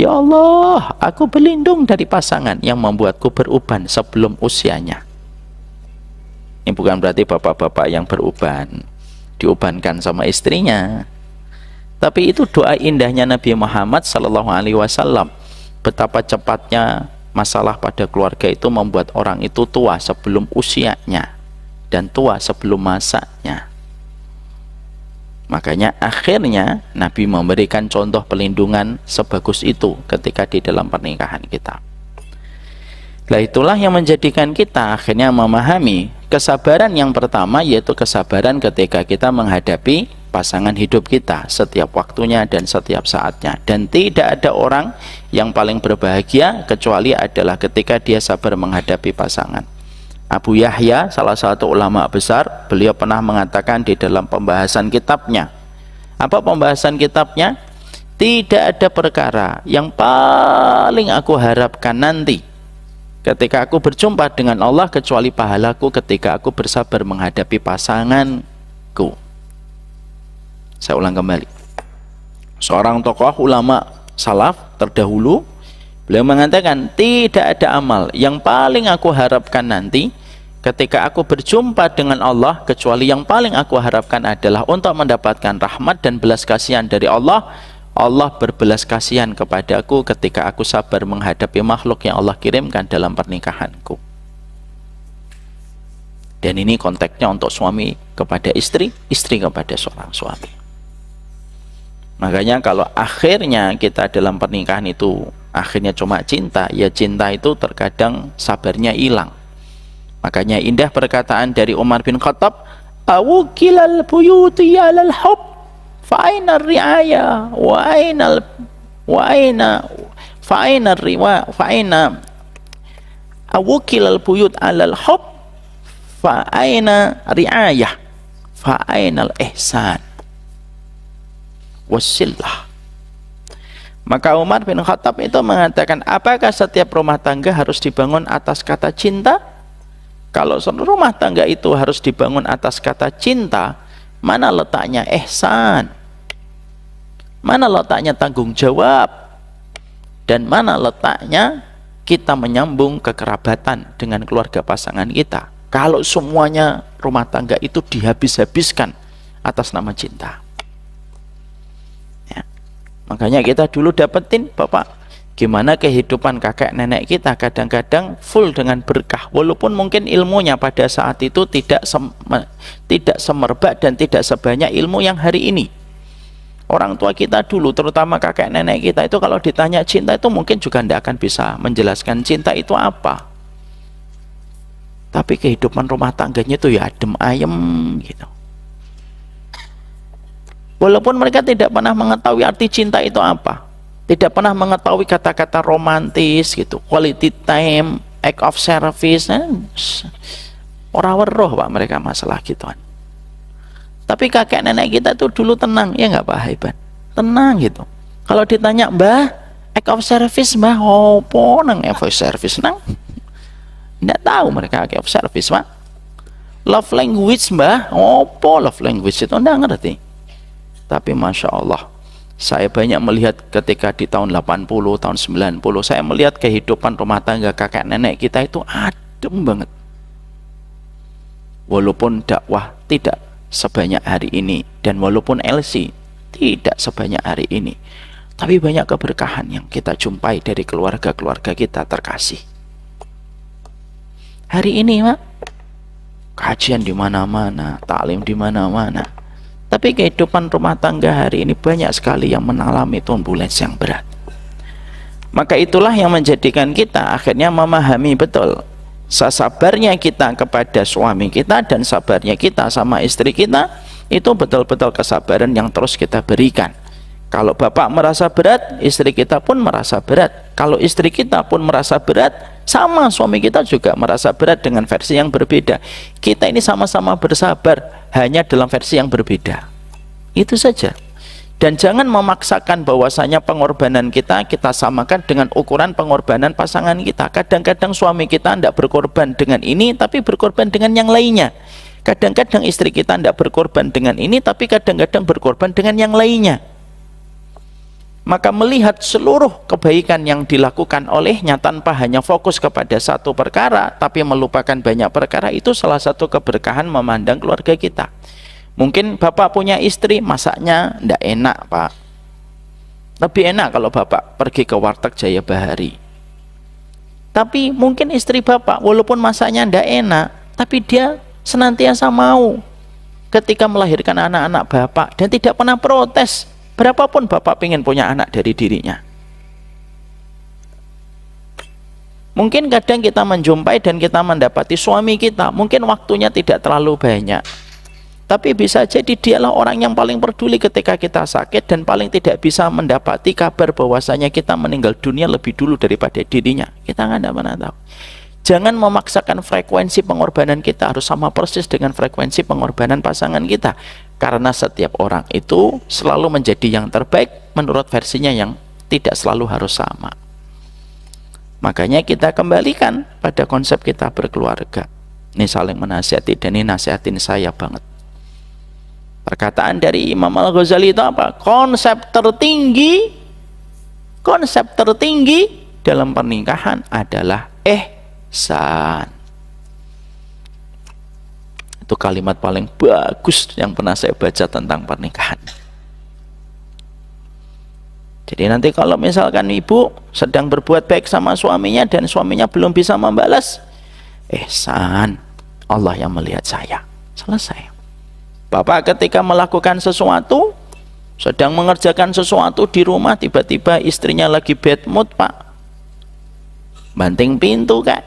Speaker 1: Ya Allah, aku berlindung dari pasangan yang membuatku beruban sebelum usianya. Ini bukan berarti bapak-bapak yang beruban diubankan sama istrinya, tapi itu doa indahnya Nabi Muhammad SAW. Betapa cepatnya masalah pada keluarga itu membuat orang itu tua sebelum usianya dan tua sebelum masanya. Makanya akhirnya Nabi memberikan contoh pelindungan sebagus itu ketika di dalam pernikahan kita. Nah, itulah yang menjadikan kita akhirnya memahami kesabaran yang pertama, yaitu kesabaran ketika kita menghadapi pasangan hidup kita setiap waktunya dan setiap saatnya. Dan tidak ada orang yang paling berbahagia kecuali adalah ketika dia sabar menghadapi pasangan. Abu Yahya, salah satu ulama besar, beliau pernah mengatakan di dalam pembahasan kitabnya. Apa pembahasan kitabnya? Tidak ada perkara yang paling aku harapkan nanti ketika aku berjumpa dengan Allah kecuali pahalaku ketika aku bersabar menghadapi pasanganku. Saya ulang kembali. Seorang tokoh ulama salaf terdahulu, beliau mengatakan, tidak ada amal yang paling aku harapkan nanti ketika aku berjumpa dengan Allah kecuali yang paling aku harapkan adalah untuk mendapatkan rahmat dan belas kasihan dari Allah. Allah berbelas kasihan kepadaku ketika aku sabar menghadapi makhluk yang Allah kirimkan dalam pernikahanku. Dan ini konteksnya untuk suami kepada istri, istri kepada seorang suami. Makanya kalau akhirnya kita dalam pernikahan itu akhirnya cuma cinta, ya cinta itu terkadang sabarnya hilang. Makanya indah perkataan dari Umar bin Khattab, awukilal buyuti alal hub fa'aina ri'aya wa'aina awukilal buyut alal hub fa'aina ri'ayah fa'ainal ihsan wassillah. Maka Umar bin Khattab itu mengatakan, apakah setiap rumah tangga harus dibangun atas kata cinta? Kalau rumah tangga itu harus dibangun atas kata cinta, mana letaknya ihsan? Mana letaknya tanggung jawab? Dan mana letaknya kita menyambung kekerabatan dengan keluarga pasangan kita? Kalau semuanya rumah tangga itu dihabis-habiskan atas nama cinta. Ya. Makanya kita dulu dapetin, Bapak, gimana kehidupan kakek nenek kita kadang-kadang full dengan berkah, walaupun mungkin ilmunya pada saat itu tidak semerbak dan tidak sebanyak ilmu yang hari ini. Orang tua kita dulu, terutama kakek nenek kita itu, kalau ditanya cinta itu mungkin juga tidak akan bisa menjelaskan cinta itu apa. Tapi kehidupan rumah tangganya itu ya adem ayem gitu. Walaupun mereka tidak pernah mengetahui arti cinta itu apa, tidak pernah mengetahui kata-kata romantis gitu, quality time, act of service, orang weruh Pak mereka masalah gituan. Tapi kakek nenek kita tuh dulu tenang, ya nggak Pak Haiban? Tenang gitu. Kalau ditanya, Mbah, act of service Mbah, opo nang act of service nang? Nggak tahu mereka act of service Pak. Love language Mbah, opo love language itu nggak ngerti. Tapi Masya Allah, saya banyak melihat ketika di tahun 80, tahun 90, saya melihat kehidupan rumah tangga kakek nenek kita itu adem banget. Walaupun dakwah tidak sebanyak hari ini, dan walaupun LC tidak sebanyak hari ini, tapi banyak keberkahan yang kita jumpai dari keluarga-keluarga kita terkasih. Hari ini Pak, kajian di mana-mana, taklim di mana-mana. Tapi kehidupan rumah tangga hari ini banyak sekali yang mengalami turbulensi yang berat. Maka itulah yang menjadikan kita akhirnya memahami betul sabarnya kita kepada suami kita dan sabarnya kita sama istri kita itu betul-betul kesabaran yang terus kita berikan. Kalau bapak merasa berat, istri kita pun merasa berat. Kalau istri kita pun merasa berat, sama suami kita juga merasa berat dengan versi yang berbeda. Kita ini sama-sama bersabar, hanya dalam versi yang berbeda. Itu saja. Dan jangan memaksakan bahwasanya pengorbanan kita samakan dengan ukuran pengorbanan pasangan kita. Kadang-kadang suami kita tidak berkorban dengan ini, tapi berkorban dengan yang lainnya. Kadang-kadang istri kita tidak berkorban dengan ini, tapi kadang-kadang berkorban dengan yang lainnya. Maka melihat seluruh kebaikan yang dilakukan olehnya tanpa hanya fokus kepada satu perkara, tapi melupakan banyak perkara, itu salah satu keberkahan memandang keluarga kita. Mungkin bapak punya istri, masaknya tidak enak pak. Lebih enak kalau bapak pergi ke warteg Jaya Bahari. Tapi mungkin istri bapak, walaupun masaknya tidak enak, tapi dia senantiasa mau ketika melahirkan anak-anak bapak, dan tidak pernah protes. Berapapun bapak ingin punya anak dari dirinya. Mungkin kadang kita menjumpai dan kita mendapati suami kita, mungkin waktunya tidak terlalu banyak. Tapi bisa jadi dialah orang yang paling peduli ketika kita sakit dan paling tidak bisa mendapati kabar bahwasanya kita meninggal dunia lebih dulu daripada dirinya. Kita nggak pernah tahu. Jangan memaksakan frekuensi pengorbanan kita harus sama persis dengan frekuensi pengorbanan pasangan kita. Karena setiap orang itu selalu menjadi yang terbaik menurut versinya yang tidak selalu harus sama. Makanya kita kembalikan pada konsep kita berkeluarga. Ini saling menasihati dan ini nasihatin saya banget. Perkataan dari Imam Al-Ghazali itu apa? Konsep tertinggi dalam pernikahan adalah ihsan. Itu kalimat paling bagus yang pernah saya baca tentang pernikahan. Jadi nanti kalau misalkan ibu sedang berbuat baik sama suaminya dan suaminya belum bisa membalas, ihsan, Allah yang melihat saya. Selesai. Bapak ketika melakukan sesuatu, sedang mengerjakan sesuatu di rumah, tiba-tiba istrinya lagi bad mood pak, banting pintu kak,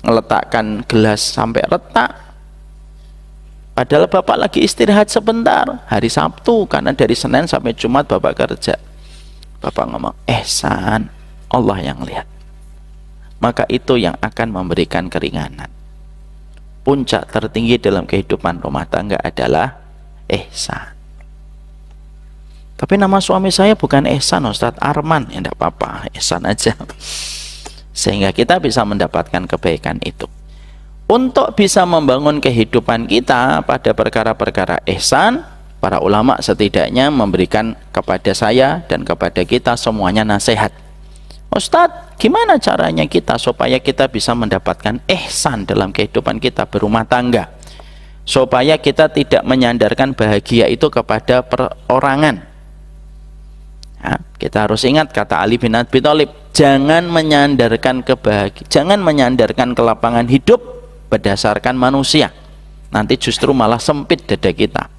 Speaker 1: ngeletakkan gelas sampai retak. Padahal bapak lagi istirahat sebentar, hari Sabtu, karena dari Senin sampai Jumat bapak kerja. Bapak ngomong, ihsan, Allah yang lihat. Maka itu yang akan memberikan keringanan. Puncak tertinggi dalam kehidupan rumah tangga adalah ihsan. Tapi nama suami saya bukan Ihsan, Ustadz Arman. Ya tidak apa-apa, ihsan aja. Sehingga kita bisa mendapatkan kebaikan itu. Untuk bisa membangun kehidupan kita pada perkara-perkara ihsan, para ulama setidaknya memberikan kepada saya dan kepada kita semuanya nasihat. Ustadz, gimana caranya kita supaya kita bisa mendapatkan ihsan dalam kehidupan kita berumah tangga? Supaya kita tidak menyandarkan bahagia itu kepada perorangan. Ya, kita harus ingat kata Ali bin Abi Thalib, jangan menyandarkan kelapangan hidup berdasarkan manusia, nanti justru malah sempit dada kita.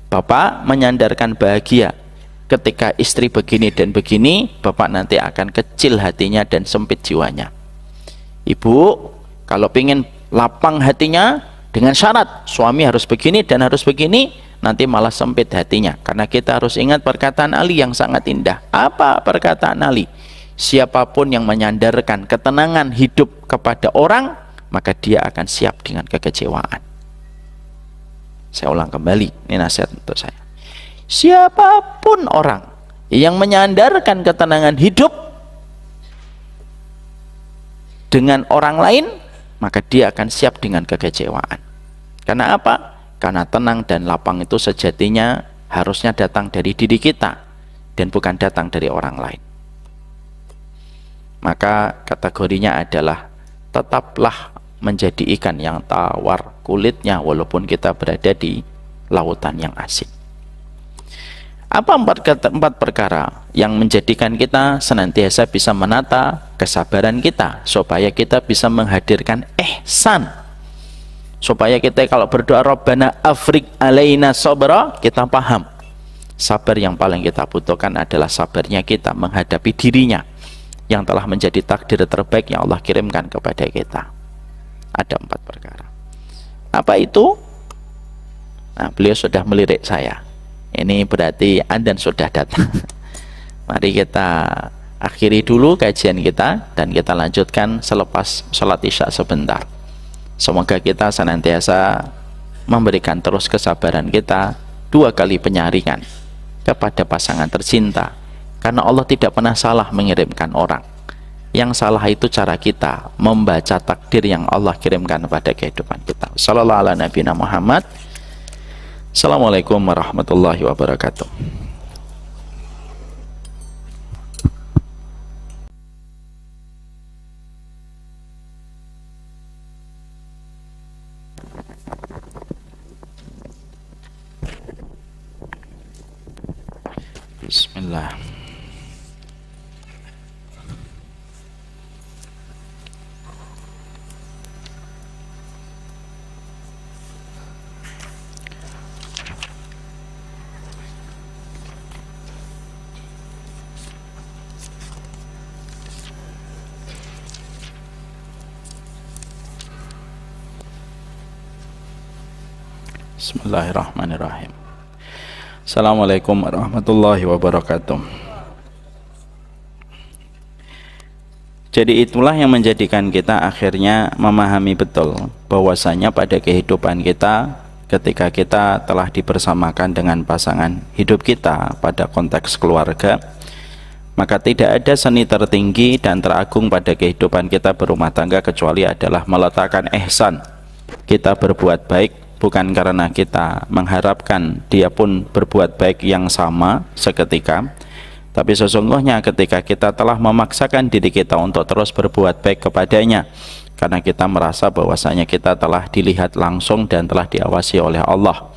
Speaker 1: Bapak menyandarkan bahagia ketika istri begini dan begini, bapak nanti akan kecil hatinya dan sempit jiwanya. Ibu kalau ingin lapang hatinya dengan syarat suami harus begini dan harus begini, nanti malah sempit hatinya. Karena kita harus ingat perkataan Ali yang sangat indah. Apa perkataan Ali? Siapapun yang menyandarkan ketenangan hidup kepada orang, maka dia akan siap dengan kekecewaan. Saya ulang kembali, ini nasihat untuk saya. Siapapun orang yang menyandarkan ketenangan hidup dengan orang lain, maka dia akan siap dengan kekecewaan. Karena apa? Karena tenang dan lapang itu sejatinya harusnya datang dari diri kita dan bukan datang dari orang lain. Maka kategorinya adalah tetaplah menjadi ikan yang tawar kulitnya walaupun kita berada di lautan yang asing. Apa empat perkara yang menjadikan kita senantiasa bisa menata kesabaran kita supaya kita bisa menghadirkan ihsan Supaya kita kalau berdoa Rabbana afrik alaina sabra, kita paham sabar yang paling kita butuhkan adalah sabarnya kita menghadapi dirinya yang telah menjadi takdir terbaik yang Allah kirimkan kepada kita. Ada 4 perkara. Apa itu? Nah, beliau sudah melirik saya. Ini berarti adzan sudah datang. Mari kita akhiri dulu kajian kita dan kita lanjutkan selepas sholat isya sebentar. Semoga kita senantiasa memberikan terus kesabaran kita 2 kali penyaringan kepada pasangan tercinta, karena Allah tidak pernah salah mengirimkan orang. Yang salah itu cara kita membaca takdir yang Allah kirimkan pada kehidupan kita. Sallallahu ala nabiyina Muhammad. Assalamualaikum warahmatullahi wabarakatuh. Bismillah. Bismillahirrahmanirrahim. Assalamualaikum warahmatullahi wabarakatuh. Jadi itulah yang menjadikan kita akhirnya memahami betul bahwasanya pada kehidupan kita, ketika kita telah dipersamakan dengan pasangan hidup kita pada konteks keluarga, maka tidak ada seni tertinggi dan teragung pada kehidupan kita berumah tangga kecuali adalah meletakkan ihsan. Kita berbuat baik bukan karena kita mengharapkan dia pun berbuat baik yang sama seketika, tapi sesungguhnya ketika kita telah memaksakan diri kita untuk terus berbuat baik kepadanya, karena kita merasa bahwasanya kita telah dilihat langsung dan telah diawasi oleh Allah.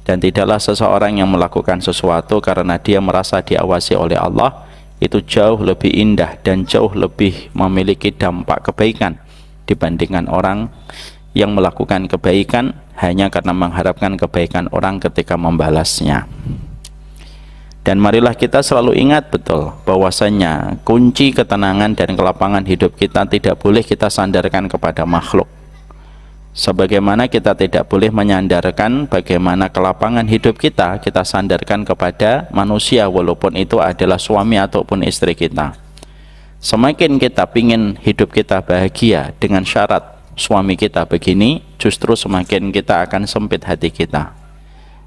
Speaker 1: Dan tidaklah seseorang yang melakukan sesuatu karena dia merasa diawasi oleh Allah itu jauh lebih indah dan jauh lebih memiliki dampak kebaikan dibandingkan orang yang melakukan kebaikan hanya karena mengharapkan kebaikan orang ketika membalasnya. Dan marilah kita selalu ingat betul bahwasanya kunci ketenangan dan kelapangan hidup kita tidak boleh kita sandarkan kepada makhluk, sebagaimana kita tidak boleh menyandarkan bagaimana kelapangan hidup kita sandarkan kepada manusia, walaupun itu adalah suami ataupun istri kita. Semakin kita ingin hidup kita bahagia dengan syarat suami kita begini, justru semakin kita akan sempit hati kita.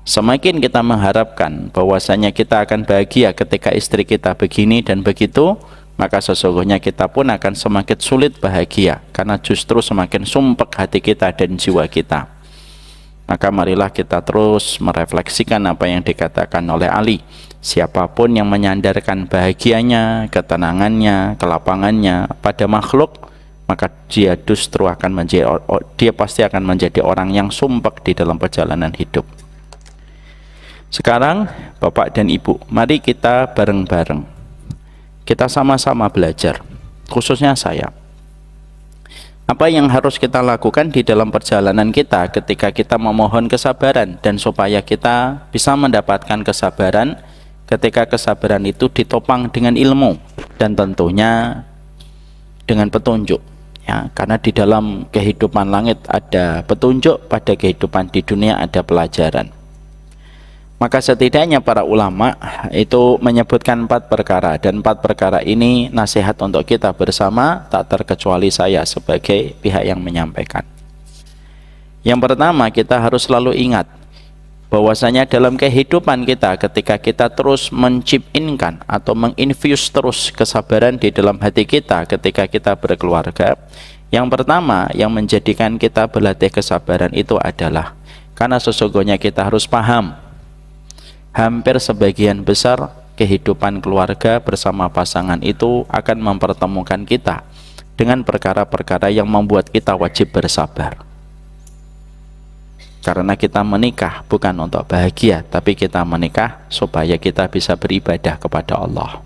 Speaker 1: Semakin kita mengharapkan bahwasanya kita akan bahagia ketika istri kita begini dan begitu, maka sesungguhnya kita pun akan semakin sulit bahagia, karena justru semakin sumpek hati kita dan jiwa kita. Maka marilah kita terus merefleksikan apa yang dikatakan oleh Ali. Siapapun yang menyandarkan bahagianya, ketenangannya, kelapangannya pada makhluk, maka dia justru akan dia pasti akan menjadi orang yang sumpek di dalam perjalanan hidup. Sekarang Bapak dan Ibu, mari kita bareng-bareng, kita sama-sama belajar, khususnya saya. Apa yang harus kita lakukan di dalam perjalanan kita ketika kita memohon kesabaran, dan supaya kita bisa mendapatkan kesabaran ketika kesabaran itu ditopang dengan ilmu dan tentunya dengan petunjuk. Ya, karena di dalam kehidupan langit ada petunjuk, pada kehidupan di dunia ada pelajaran. Maka setidaknya para ulama itu menyebutkan 4 perkara, dan 4 perkara ini nasihat untuk kita bersama, tak terkecuali saya sebagai pihak yang menyampaikan. Yang pertama, kita harus selalu ingat bahwasanya dalam kehidupan kita, ketika kita terus mencipinkan atau menginfuse terus kesabaran di dalam hati kita ketika kita berkeluarga, yang pertama yang menjadikan kita berlatih kesabaran itu adalah karena sesungguhnya kita harus paham, hampir sebagian besar kehidupan keluarga bersama pasangan itu akan mempertemukan kita dengan perkara-perkara yang membuat kita wajib bersabar. Karena kita menikah bukan untuk bahagia, tapi kita menikah supaya kita bisa beribadah kepada Allah.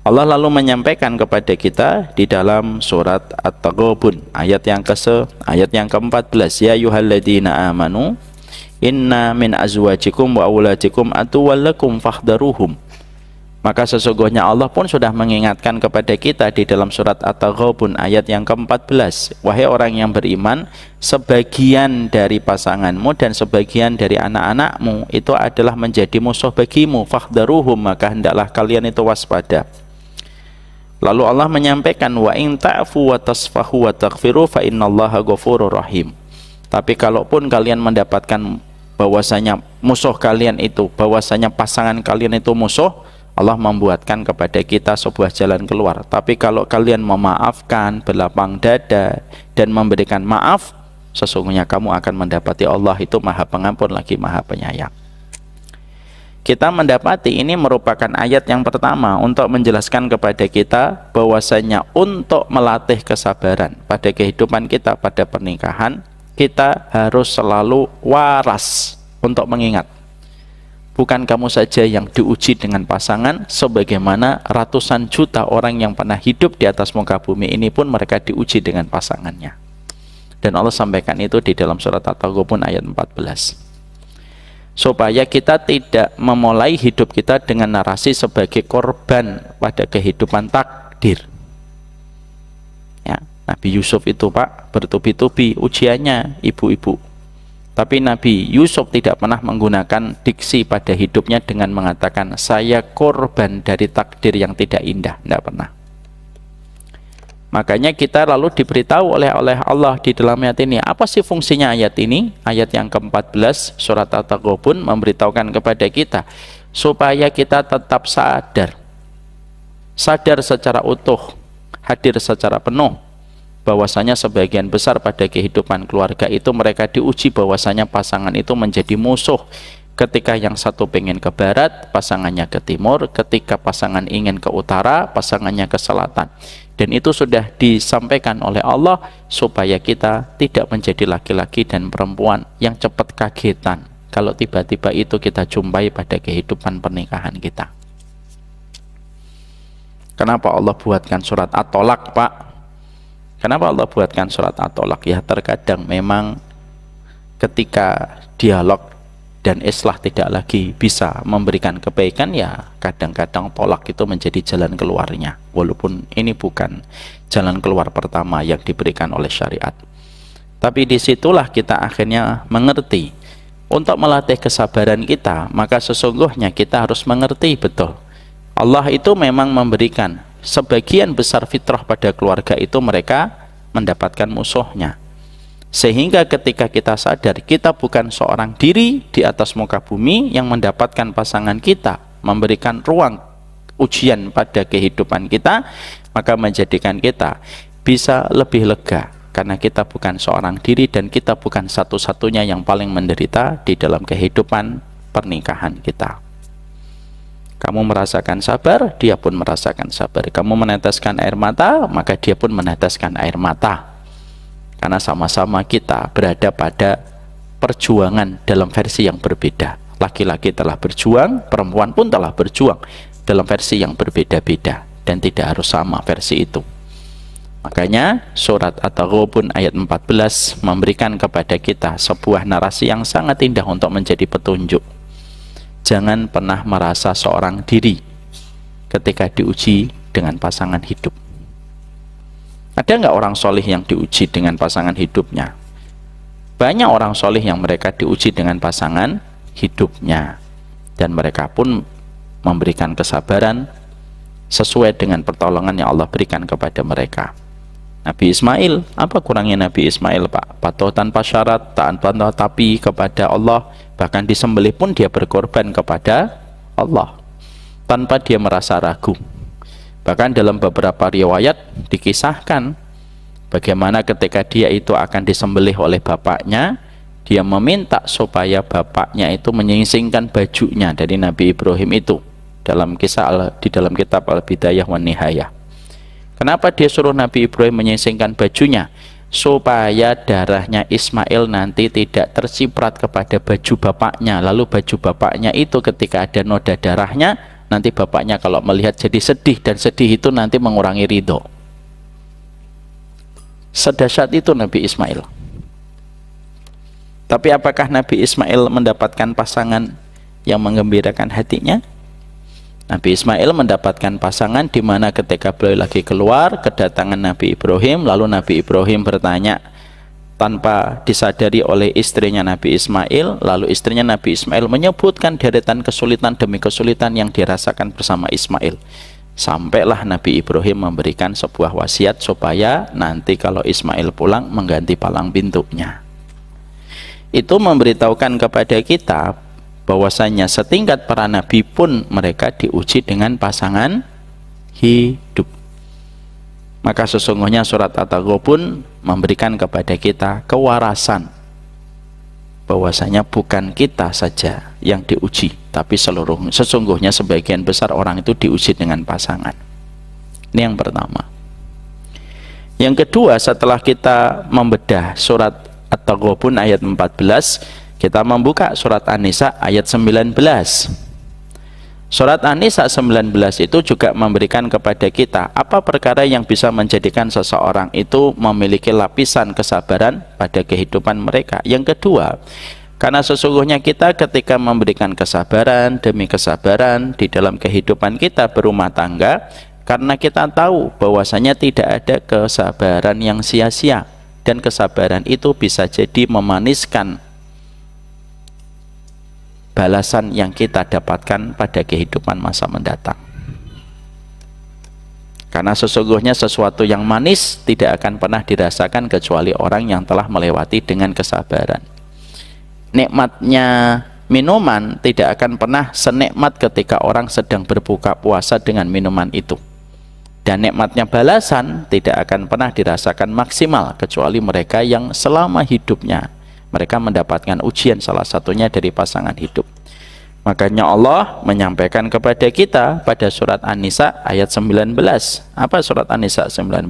Speaker 1: Allah lalu menyampaikan kepada kita di dalam surat At-Taghabun ayat yang ke-14, ya ayyuhalladzina amanu inna min azwajikum wa auladikum atuwallakum fahdharuhum. Maka sesungguhnya Allah pun sudah mengingatkan kepada kita di dalam surat At-Taghabun ayat yang ke-14, wahai orang yang beriman, sebagian dari pasanganmu dan sebagian dari anak-anakmu itu adalah menjadi musuh bagimu, fahdharuhum, maka hendaklah kalian itu waspada. Lalu Allah menyampaikan, wa in ta'fu wa tasfahu wa taghfiru fa innallaha ghafurur rahim. Tapi kalaupun kalian mendapatkan bahwasanya musuh kalian itu, bahwasanya pasangan kalian itu musuh, Allah membuatkan kepada kita sebuah jalan keluar. Tapi kalau kalian memaafkan, berlapang dada dan memberikan maaf, sesungguhnya kamu akan mendapati Allah itu Maha Pengampun lagi Maha Penyayang. Kita mendapati ini merupakan ayat yang pertama untuk menjelaskan kepada kita bahwasanya untuk melatih kesabaran pada kehidupan kita pada pernikahan, kita harus selalu waras untuk mengingat. Bukan kamu saja yang diuji dengan pasangan, sebagaimana ratusan juta orang yang pernah hidup di atas muka bumi ini pun mereka diuji dengan pasangannya. Dan Allah sampaikan itu di dalam surat At-Taghabun ayat 14. Supaya kita tidak memulai hidup kita dengan narasi sebagai korban pada kehidupan takdir. Ya, Nabi Yusuf itu Pak bertubi-tubi ujiannya ibu-ibu. Tapi Nabi Yusuf tidak pernah menggunakan diksi pada hidupnya dengan mengatakan saya korban dari takdir yang tidak indah, tidak pernah. Makanya kita lalu diberitahu oleh Allah di dalam ayat ini, apa sih fungsinya ayat ini? Ayat yang ke-14 surat At-Taghabun memberitahukan kepada kita supaya kita tetap sadar secara utuh, hadir secara penuh, bahwasanya sebagian besar pada kehidupan keluarga itu mereka diuji bahwasanya pasangan itu menjadi musuh. Ketika yang satu pengen ke barat, pasangannya ke timur. Ketika pasangan ingin ke utara, pasangannya ke selatan. Dan itu sudah disampaikan oleh Allah supaya kita tidak menjadi laki-laki dan perempuan yang cepat kagetan kalau tiba-tiba itu kita jumpai pada kehidupan pernikahan kita. Kenapa Allah buatkan surat At-Tolak, Pak? Kenapa Allah buatkan surat At-Tolak? Ya terkadang memang ketika dialog dan islah tidak lagi bisa memberikan kebaikan, ya kadang-kadang tolak itu menjadi jalan keluarnya, walaupun ini bukan jalan keluar pertama yang diberikan oleh syariat. Tapi disitulah kita akhirnya mengerti untuk melatih kesabaran kita, maka sesungguhnya kita harus mengerti betul Allah itu memang memberikan sebagian besar fitrah pada keluarga itu mereka mendapatkan musuhnya. Sehingga ketika kita sadar kita bukan seorang diri di atas muka bumi yang mendapatkan pasangan kita, memberikan ruang ujian pada kehidupan kita, maka menjadikan kita bisa lebih lega karena kita bukan seorang diri dan kita bukan satu-satunya yang paling menderita di dalam kehidupan pernikahan kita. Kamu merasakan sabar, dia pun merasakan sabar. Kamu meneteskan air mata, maka dia pun meneteskan air mata. Karena sama-sama kita berada pada perjuangan dalam versi yang berbeda. Laki-laki telah berjuang, perempuan pun telah berjuang dalam versi yang berbeda-beda dan tidak harus sama versi itu. Makanya surat At-Taghabun ayat 14 memberikan kepada kita sebuah narasi yang sangat indah untuk menjadi petunjuk. Jangan pernah merasa seorang diri ketika diuji dengan pasangan hidup. Ada nggak orang solih yang diuji dengan pasangan hidupnya? Banyak orang solih yang mereka diuji dengan pasangan hidupnya, dan mereka pun memberikan kesabaran sesuai dengan pertolongan yang Allah berikan kepada mereka. Nabi Ismail, apa kurangnya Nabi Ismail, Pak? Patuh tanpa syarat, taat tapi kepada Allah, bahkan disembelih pun dia berkorban kepada Allah tanpa dia merasa ragu. Bahkan dalam beberapa riwayat dikisahkan bagaimana ketika dia itu akan disembelih oleh bapaknya, dia meminta supaya bapaknya itu menyingsingkan bajunya dari Nabi Ibrahim itu dalam kisah di dalam kitab Al-Bidayah wan Nihayah. Kenapa dia suruh Nabi Ibrahim menyingsingkan bajunya? Supaya darahnya Ismail nanti tidak terciprat kepada baju bapaknya, lalu baju bapaknya itu ketika ada noda darahnya nanti bapaknya kalau melihat jadi sedih, dan sedih itu nanti mengurangi ridho. Sedahsyat itu Nabi Ismail. Tapi apakah Nabi Ismail mendapatkan pasangan yang menggembirakan hatinya? Nabi Ismail mendapatkan pasangan di mana ketika beliau lagi keluar, kedatangan Nabi Ibrahim, lalu Nabi Ibrahim bertanya tanpa disadari oleh istrinya Nabi Ismail, lalu istrinya Nabi Ismail menyebutkan deretan kesulitan demi kesulitan yang dirasakan bersama Ismail. Sampailah Nabi Ibrahim memberikan sebuah wasiat supaya nanti kalau Ismail pulang mengganti palang pintunya. Itu memberitahukan kepada kita bahwasanya setingkat para nabi pun mereka diuji dengan pasangan hidup. Maka sesungguhnya surat At-Taghabun memberikan kepada kita kewarasan bahwasanya bukan kita saja yang diuji, tapi sesungguhnya sebagian besar orang itu diuji dengan pasangan. Ini yang pertama. Yang kedua, setelah kita membedah surat At-Taghabun ayat 14, kita membuka surat An-Nisa ayat 19. Surat An-Nisa 19 itu juga memberikan kepada kita apa perkara yang bisa menjadikan seseorang itu memiliki lapisan kesabaran pada kehidupan mereka. Yang kedua, karena sesungguhnya kita ketika memberikan kesabaran demi kesabaran di dalam kehidupan kita berumah tangga, karena kita tahu bahwasanya tidak ada kesabaran yang sia-sia, dan kesabaran itu bisa jadi memaniskan balasan yang kita dapatkan pada kehidupan masa mendatang. Karena sesungguhnya sesuatu yang manis tidak akan pernah dirasakan kecuali orang yang telah melewati dengan kesabaran. Nikmatnya minuman tidak akan pernah senikmat ketika orang sedang berbuka puasa dengan minuman itu. Dan nikmatnya balasan tidak akan pernah dirasakan maksimal kecuali mereka yang selama hidupnya mereka mendapatkan ujian, salah satunya dari pasangan hidup. Makanya Allah menyampaikan kepada kita pada surat An-Nisa ayat 19. Apa surat An-Nisa 19?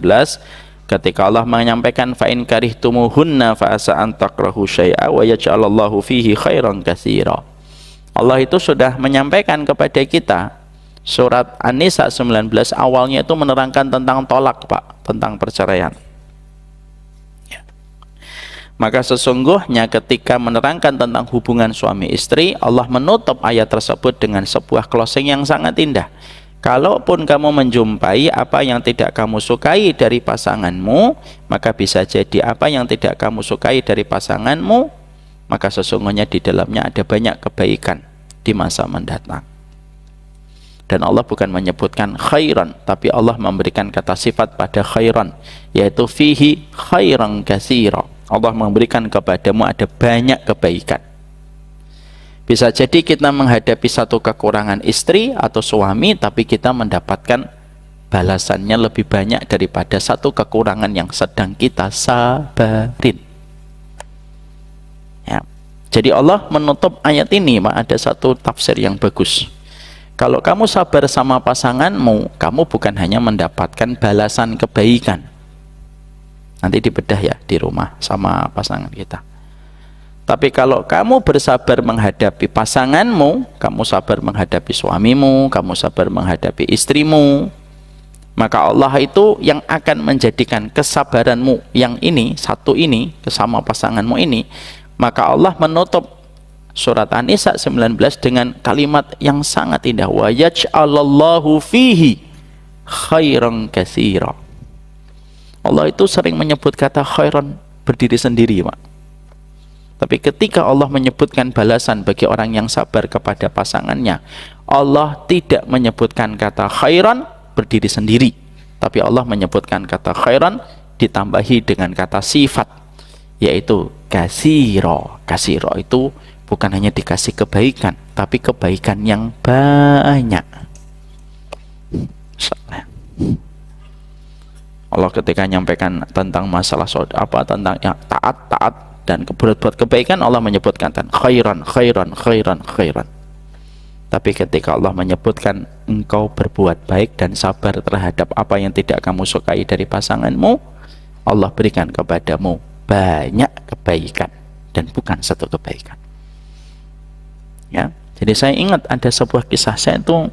Speaker 1: Ketika Allah menyampaikan fa in karihtumuhunna fa asa an takrahu syai'a wa yaj'alallahu fihi khairan katsira. Allah itu sudah menyampaikan kepada kita. Surat An-Nisa 19 awalnya itu menerangkan tentang tolak, Pak, tentang perceraian. Maka sesungguhnya ketika menerangkan tentang hubungan suami istri, Allah menutup ayat tersebut dengan sebuah closing yang sangat indah. Kalaupun kamu menjumpai apa yang tidak kamu sukai dari pasanganmu, maka bisa jadi apa yang tidak kamu sukai dari pasanganmu, maka sesungguhnya di dalamnya ada banyak kebaikan di masa mendatang. Dan Allah bukan menyebutkan khairan, tapi Allah memberikan kata sifat pada khairan, yaitu fihi khairan katsira. Allah memberikan kepadamu ada banyak kebaikan. Bisa jadi kita menghadapi satu kekurangan istri atau suami, tapi kita mendapatkan balasannya lebih banyak daripada satu kekurangan yang sedang kita sabarin. Ya. Jadi Allah menutup ayat ini, ada satu tafsir yang bagus. Kalau kamu sabar sama pasanganmu, kamu bukan hanya mendapatkan balasan kebaikan. Nanti dibedah ya di rumah sama pasangan kita. Tapi kalau kamu bersabar menghadapi pasanganmu, kamu sabar menghadapi suamimu, kamu sabar menghadapi istrimu, maka Allah itu yang akan menjadikan kesabaranmu yang ini, satu ini, sama pasanganmu ini, maka Allah menutup surat An-Nisa 19 dengan kalimat yang sangat indah, wa yaj'alallahu fihi khairan katsira. Allah itu sering menyebut kata khairan berdiri sendiri, Pak. Tapi ketika Allah menyebutkan balasan bagi orang yang sabar kepada pasangannya, Allah tidak menyebutkan kata khairan berdiri sendiri, tapi Allah menyebutkan kata khairan ditambahi dengan kata sifat, yaitu katsira. Katsira itu bukan hanya dikasih kebaikan, tapi kebaikan yang banyak. Allah ketika menyampaikan tentang masalah tentang yang taat dan berbuat kebaikan, Allah menyebutkan khairan. Tapi ketika Allah menyebutkan engkau berbuat baik dan sabar terhadap apa yang tidak kamu sukai dari pasanganmu, Allah berikan kepadamu banyak kebaikan dan bukan satu kebaikan. Ya, jadi saya ingat ada sebuah kisah, saya itu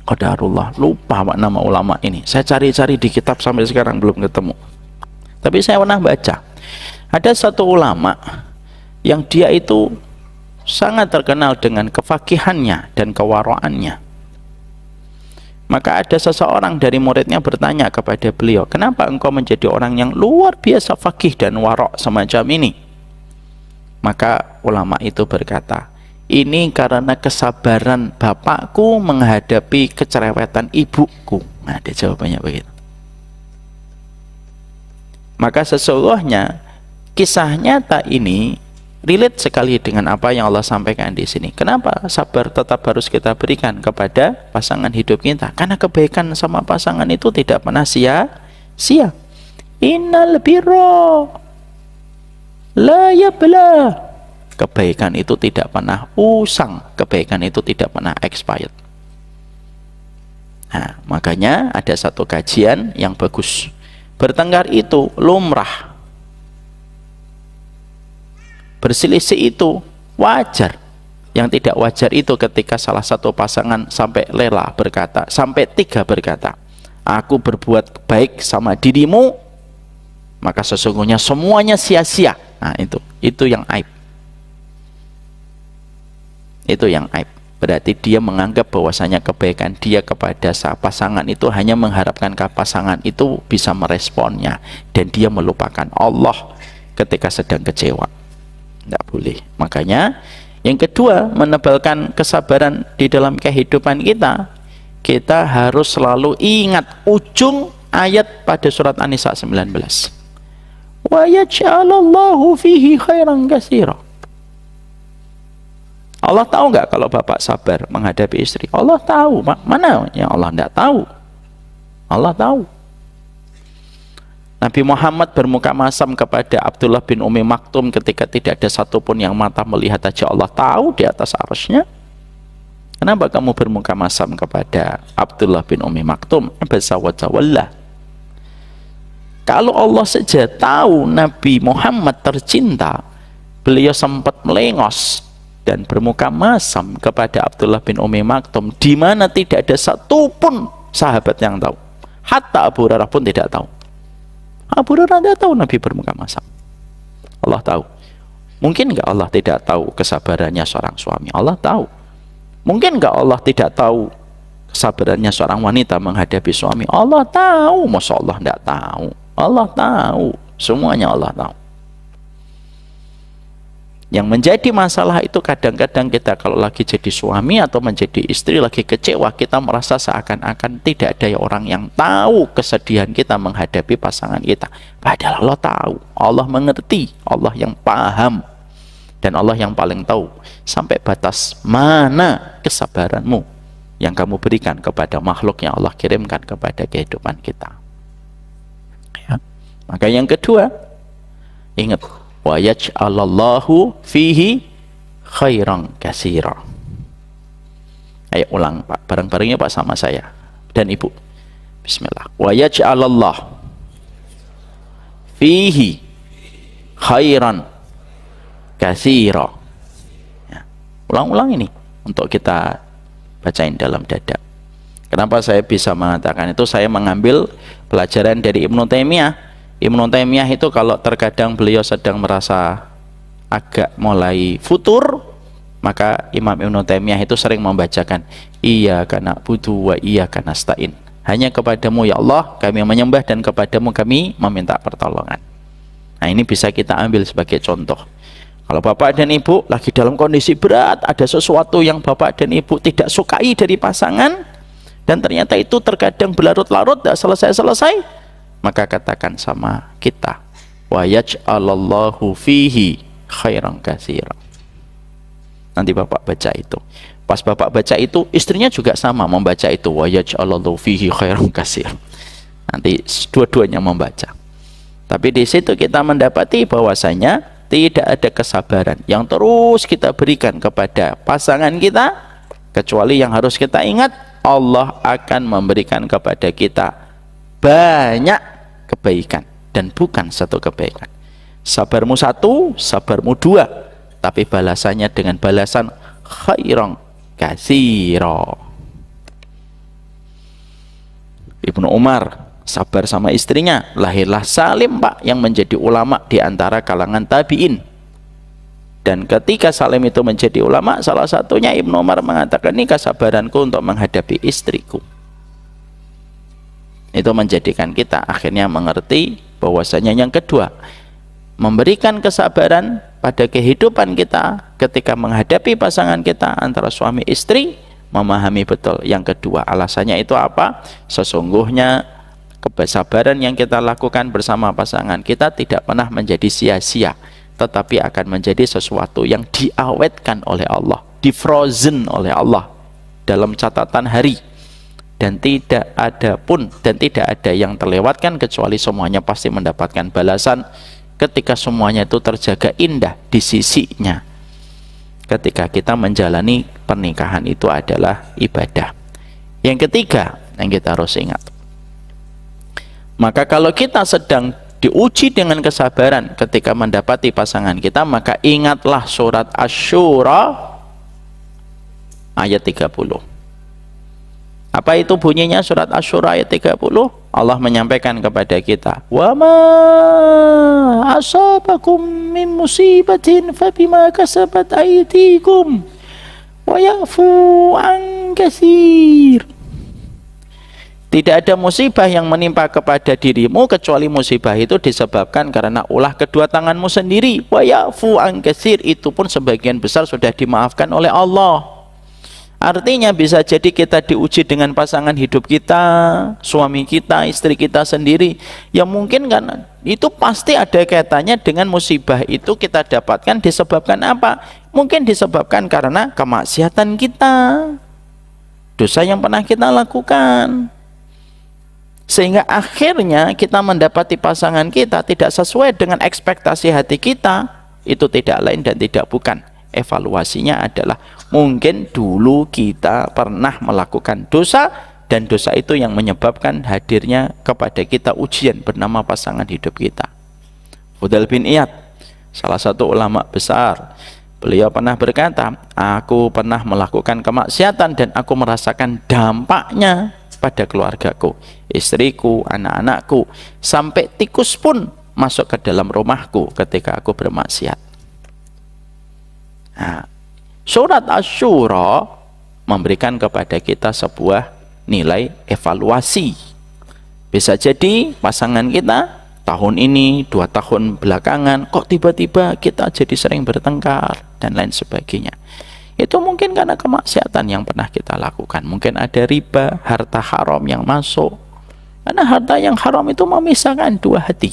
Speaker 1: Qadarullah, lupa Pak nama ulama ini. Saya cari-cari di kitab sampai sekarang belum ketemu. Tapi saya pernah baca, ada satu ulama yang dia itu sangat terkenal dengan kefakihannya dan kewaraannya. Maka ada seseorang dari muridnya bertanya kepada beliau, kenapa engkau menjadi orang yang luar biasa fakih dan warok semacam ini? Maka ulama itu berkata, ini karena kesabaran bapakku menghadapi kecerewetan ibuku. Nah, ada jawabannya begitu. Maka sesungguhnya kisah nyata ini relate sekali dengan apa yang Allah sampaikan di sini. Kenapa sabar tetap harus kita berikan kepada pasangan hidup kita? Karena kebaikan sama pasangan itu tidak pernah sia-sia. Innal birra la yabla. Kebaikan itu tidak pernah usang, kebaikan itu tidak pernah expired. Nah, makanya ada satu kajian yang bagus. Bertengkar itu lumrah. Berselisih itu wajar. Yang tidak wajar itu ketika salah satu pasangan sampai rela berkata, sampai 3 berkata, aku berbuat baik sama dirimu, maka sesungguhnya semuanya sia-sia. Nah, itu yang aib. Itu yang aib. Berarti dia menganggap bahwasanya kebaikan dia kepada pasangan itu hanya mengharapkan pasangan itu bisa meresponnya, dan dia melupakan Allah ketika sedang kecewa. Tidak boleh. Makanya yang kedua, menebalkan kesabaran di dalam kehidupan kita, kita harus selalu ingat ujung ayat pada surat An-Nisa 19. Wa yaj'alallahu fihi khairan katsira. Allah tahu nggak kalau bapak sabar menghadapi istri? Allah tahu. Mana yang Allah tidak tahu? Allah tahu. Nabi Muhammad bermuka masam kepada Abdullah bin Umi Maktum ketika tidak ada satupun yang mata melihat aja Allah tahu di atas arsy-Nya. Kenapa kamu bermuka masam kepada Abdullah bin Umi Maktum? Abasa wa tawalla. Kalau Allah saja tahu Nabi Muhammad tercinta, beliau sempat melengos dan bermuka masam kepada Abdullah bin Umi Maktum, di mana tidak ada satupun sahabat yang tahu. Hatta Abu Hurairah pun tidak tahu. Abu Hurairah tidak tahu Nabi bermuka masam. Allah tahu. Mungkin nggak Allah tidak tahu kesabarannya seorang suami? Allah tahu. Mungkin nggak Allah tidak tahu kesabarannya seorang wanita menghadapi suami? Allah tahu. Masa Allah tidak tahu? Allah tahu. Semuanya Allah tahu. Yang menjadi masalah itu kadang-kadang kita kalau lagi jadi suami atau menjadi istri lagi kecewa, kita merasa seakan-akan tidak ada orang yang tahu kesedihan kita menghadapi pasangan kita. Padahal Allah tahu, Allah mengerti, Allah yang paham, dan Allah yang paling tahu sampai batas mana kesabaranmu yang kamu berikan kepada makhluk yang Allah kirimkan kepada kehidupan kita. Ya. Maka yang kedua, ingat, wa yaj'alallahu fihi khairan katsira. Ayo ulang Pak, bareng-barengnya Pak sama saya dan Ibu. Bismillah. Wa yaj'alallahu fihi khairan katsira. Ya. Ulang-ulang ini untuk kita bacain dalam dada. Kenapa saya bisa mengatakan itu? Saya mengambil pelajaran dari Ibnu Taimiyah. Ibnu Taimiyah itu kalau terkadang beliau sedang merasa agak mulai futur, maka Imam Ibnu Taimiyah itu sering membacakan iyyaka na'budu wa iyyaka nasta'in. Hanya kepadamu ya Allah kami menyembah dan kepadamu kami meminta pertolongan. Nah, ini bisa kita ambil sebagai contoh. Kalau bapak dan ibu lagi dalam kondisi berat, ada sesuatu yang bapak dan ibu tidak sukai dari pasangan, dan ternyata itu terkadang berlarut-larut tidak selesai-selesai, maka katakan sama kita, wa yaj'alallahu fihi khairan katsira. Nanti bapak baca itu. Pas bapak baca itu, istrinya juga sama membaca itu, wa yaj'alallahu fihi khairan katsira. Nanti dua-duanya membaca. Tapi di situ kita mendapati bahwasanya tidak ada kesabaran yang terus kita berikan kepada pasangan kita, kecuali yang harus kita ingat, Allah akan memberikan kepada kita banyak kebaikan dan bukan satu kebaikan. Sabarmu 1, sabarmu 2, tapi balasannya dengan balasan khairan katsira. Ibnu Umar sabar sama istrinya, lahirlah Salim Pak yang menjadi ulama di antara kalangan tabi'in. Dan ketika Salim itu menjadi ulama, salah satunya Ibnu Umar mengatakan, ini kesabaranku untuk menghadapi istriku. Itu menjadikan kita akhirnya mengerti bahwasanya yang kedua, memberikan kesabaran pada kehidupan kita ketika menghadapi pasangan kita antara suami istri, memahami betul. Yang kedua, alasannya itu apa? Sesungguhnya kesabaran yang kita lakukan bersama pasangan kita tidak pernah menjadi sia-sia, tetapi akan menjadi sesuatu yang diawetkan oleh Allah, di-frozen oleh Allah dalam catatan hari, dan tidak ada yang terlewatkan kecuali semuanya pasti mendapatkan balasan ketika semuanya itu terjaga indah di sisinya. Ketika kita menjalani pernikahan itu adalah ibadah. Yang ketiga yang kita harus ingat, maka kalau kita sedang diuji dengan kesabaran ketika mendapati pasangan kita, maka ingatlah surat Asy-Syura ayat 30. Apa itu bunyinya surat Asy-Syura ayat 30? Allah menyampaikan kepada kita, wa ma asabakum min musibatin fabima kasabat aydikum wa ya'fu an katsir. Tidak ada musibah yang menimpa kepada dirimu kecuali musibah itu disebabkan karena ulah kedua tanganmu sendiri. Wa ya'fu an katsir, itu pun sebagian besar sudah dimaafkan oleh Allah. Artinya bisa jadi kita diuji dengan pasangan hidup kita, suami kita, istri kita sendiri. Ya mungkin kan itu pasti ada kaitannya dengan musibah itu kita dapatkan disebabkan apa? Mungkin disebabkan karena kemaksiatan kita, dosa yang pernah kita lakukan. Sehingga akhirnya kita mendapati pasangan kita tidak sesuai dengan ekspektasi hati kita. Itu tidak lain dan tidak bukan, evaluasinya adalah mungkin dulu kita pernah melakukan dosa, dan dosa itu yang menyebabkan hadirnya kepada kita ujian bernama pasangan hidup kita. Fudail bin Iyad, salah satu ulama besar, beliau pernah berkata, aku pernah melakukan kemaksiatan dan aku merasakan dampaknya pada keluargaku, istriku, anak-anakku, sampai tikus pun masuk ke dalam rumahku ketika aku bermaksiat. Nah, surat Asy-Syura memberikan kepada kita sebuah nilai evaluasi. Bisa jadi pasangan kita tahun ini, 2 tahun belakangan, kok tiba-tiba kita jadi sering bertengkar dan lain sebagainya. Itu mungkin karena kemaksiatan yang pernah kita lakukan. Mungkin ada riba, harta haram yang masuk. Karena harta yang haram itu memisahkan dua hati.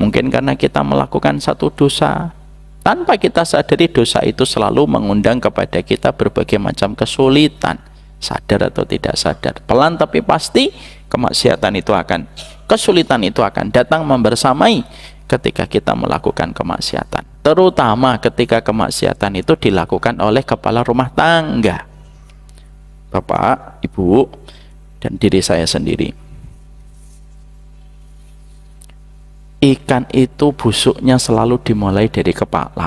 Speaker 1: Mungkin karena kita melakukan satu dosa, tanpa kita sadari dosa itu selalu mengundang kepada kita berbagai macam kesulitan. Sadar atau tidak sadar, pelan tapi pasti kemaksiatan itu kesulitan itu akan datang membersamai ketika kita melakukan kemaksiatan, terutama ketika kemaksiatan itu dilakukan oleh kepala rumah tangga, bapak, ibu, dan diri saya sendiri. Ikan itu busuknya selalu dimulai dari kepala.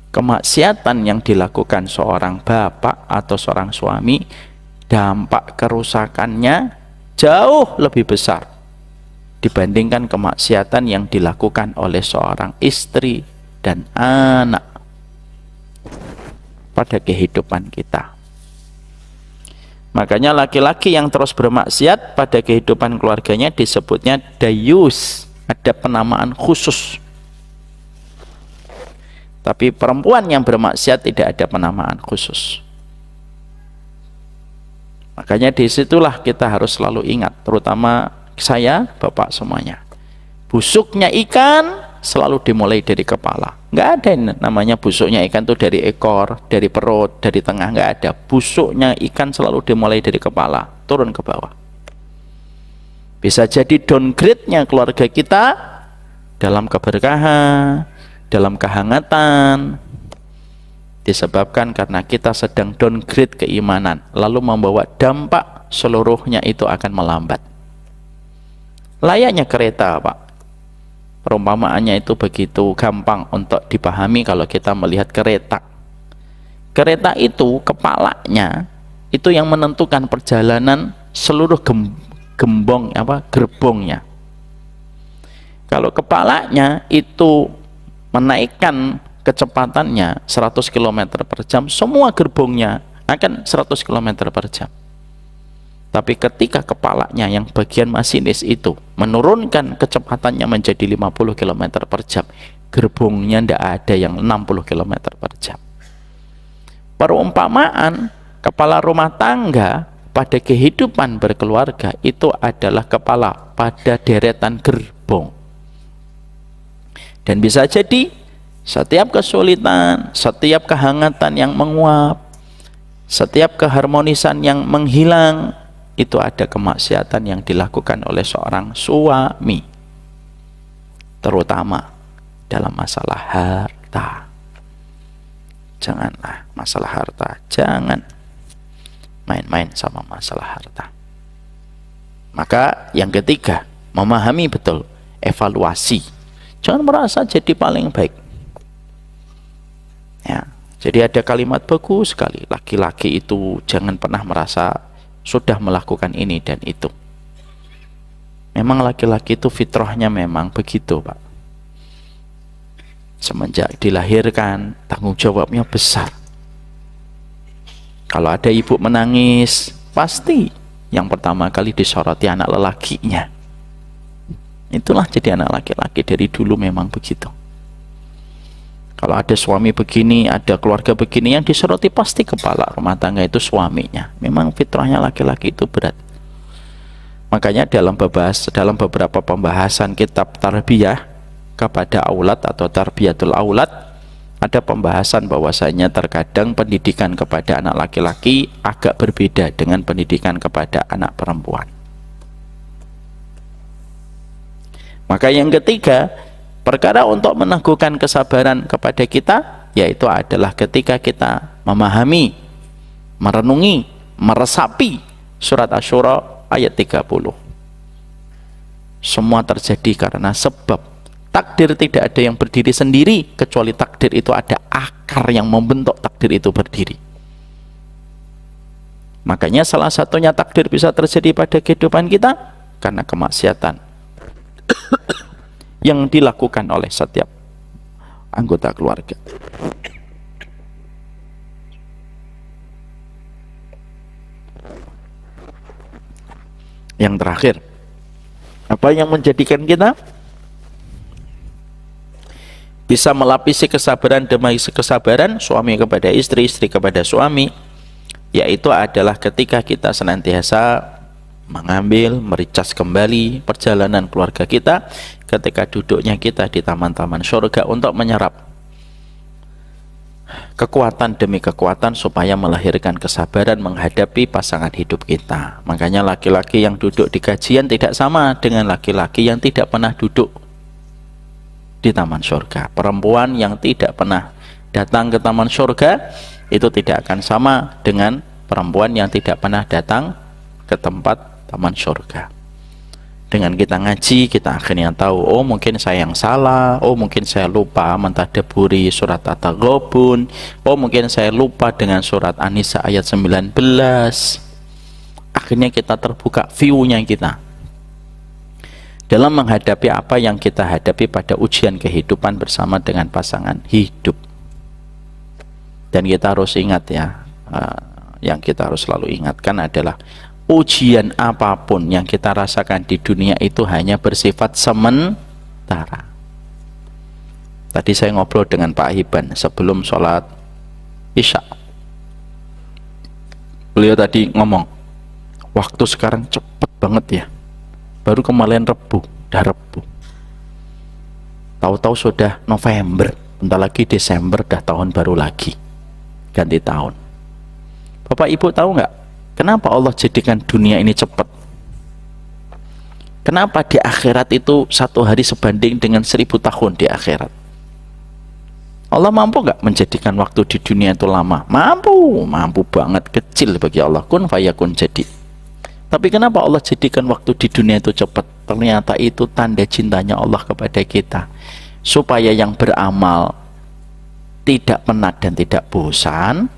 Speaker 1: Kemaksiatan yang dilakukan seorang bapak atau seorang suami, dampak kerusakannya jauh lebih besar dibandingkan kemaksiatan yang dilakukan oleh seorang istri dan anak pada kehidupan kita. Makanya laki-laki yang terus bermaksiat pada kehidupan keluarganya disebutnya dayus, ada penamaan khusus. Tapi perempuan yang bermaksiat tidak ada penamaan khusus. Makanya disitulah kita harus selalu ingat, terutama saya, bapak semuanya. Busuknya ikan selalu dimulai dari kepala. Nggak ada yang namanya busuknya ikan itu dari ekor, dari perut, dari tengah, nggak ada. Busuknya ikan selalu dimulai dari kepala, turun ke bawah. Bisa jadi downgrade-nya keluarga kita dalam keberkahan, dalam kehangatan, disebabkan karena kita sedang downgrade keimanan, lalu membawa dampak seluruhnya itu akan melambat. Layaknya kereta, Pak. Perumpamaannya itu begitu gampang untuk dipahami kalau kita melihat kereta. Kereta itu kepalanya itu yang menentukan perjalanan seluruh gerbongnya. Kalau kepalanya itu menaikkan kecepatannya 100 km per jam, semua gerbongnya akan 100 km per jam. Tapi ketika kepalanya yang bagian masinis itu menurunkan kecepatannya menjadi 50 km per jam, gerbongnya tidak ada yang 60 km per jam. Perumpamaan kepala rumah tangga pada kehidupan berkeluarga itu adalah kepala pada deretan gerbong. Dan bisa jadi setiap kesulitan, setiap kehangatan yang menguap, setiap keharmonisan yang menghilang, itu ada kemaksiatan yang dilakukan oleh seorang suami, terutama dalam masalah harta. Janganlah masalah harta, jangan main-main sama masalah harta. Maka yang ketiga, memahami betul, evaluasi. Jangan merasa jadi paling baik. Ya, jadi ada kalimat bagus sekali, laki-laki itu jangan pernah merasa sudah melakukan ini dan itu. Memang laki-laki itu fitrahnya memang begitu, Pak. Semenjak dilahirkan, tanggung jawabnya besar. Kalau ada ibu menangis, pasti yang pertama kali disoroti anak lelakinya. Itulah jadi anak laki-laki, dari dulu memang begitu. Kalau ada suami begini, ada keluarga begini, yang disoroti pasti kepala rumah tangga itu suaminya. Memang fitrahnya laki-laki itu berat. Makanya dalam beberapa pembahasan kitab tarbiyah kepada aulad atau tarbiyatul aulad, ada pembahasan bahwasanya terkadang pendidikan kepada anak laki-laki agak berbeda dengan pendidikan kepada anak perempuan. Maka yang ketiga, perkara untuk meneguhkan kesabaran kepada kita, yaitu adalah ketika kita memahami, merenungi, meresapi surat Asy-Syura ayat 30. Semua terjadi karena sebab. Takdir tidak ada yang berdiri sendiri, kecuali takdir itu ada akar yang membentuk takdir itu berdiri. Makanya salah satunya takdir bisa terjadi pada kehidupan kita karena kemaksiatan yang dilakukan oleh setiap anggota keluarga. Yang terakhir, apa yang menjadikan kita bisa melapisi kesabaran demi kesabaran, suami kepada istri, istri kepada suami, yaitu adalah ketika kita senantiasa mengambil, mericas kembali perjalanan keluarga kita ketika duduknya kita di taman-taman surga untuk menyerap kekuatan demi kekuatan supaya melahirkan kesabaran menghadapi pasangan hidup kita. Makanya laki-laki yang duduk di kajian tidak sama dengan laki-laki yang tidak pernah duduk di taman surga. Perempuan yang tidak pernah datang ke taman surga itu tidak akan sama dengan perempuan yang tidak pernah datang ke tempat taman surga. Dengan kita ngaji, kita akhirnya tahu, oh mungkin saya yang salah, oh mungkin saya lupa mentadabburi surat At-Taghabun, oh mungkin saya lupa dengan surat An-Nisa ayat 19. Akhirnya kita terbuka view-nya kita dalam menghadapi apa yang kita hadapi pada ujian kehidupan bersama dengan pasangan hidup. Dan kita harus ingat ya, yang kita harus selalu ingatkan adalah ujian apapun yang kita rasakan di dunia itu hanya bersifat sementara. Tadi saya ngobrol dengan Pak Hiban sebelum sholat Isya. Beliau tadi ngomong, waktu sekarang cepet banget ya. Baru kemarin Rebu, dah Rebu. Tahu-tahu sudah November, bentar lagi Desember, dah tahun baru lagi, ganti tahun. Bapak Ibu tahu nggak, kenapa Allah jadikan dunia ini cepat? Kenapa di akhirat itu satu hari sebanding dengan 1000 tahun di akhirat? Allah mampu nggak menjadikan waktu di dunia itu lama? Mampu banget, kecil bagi Allah. Kun fayakun jadi. Tapi kenapa Allah jadikan waktu di dunia itu cepat? Ternyata itu tanda cintanya Allah kepada kita, supaya yang beramal tidak penat dan tidak bosan,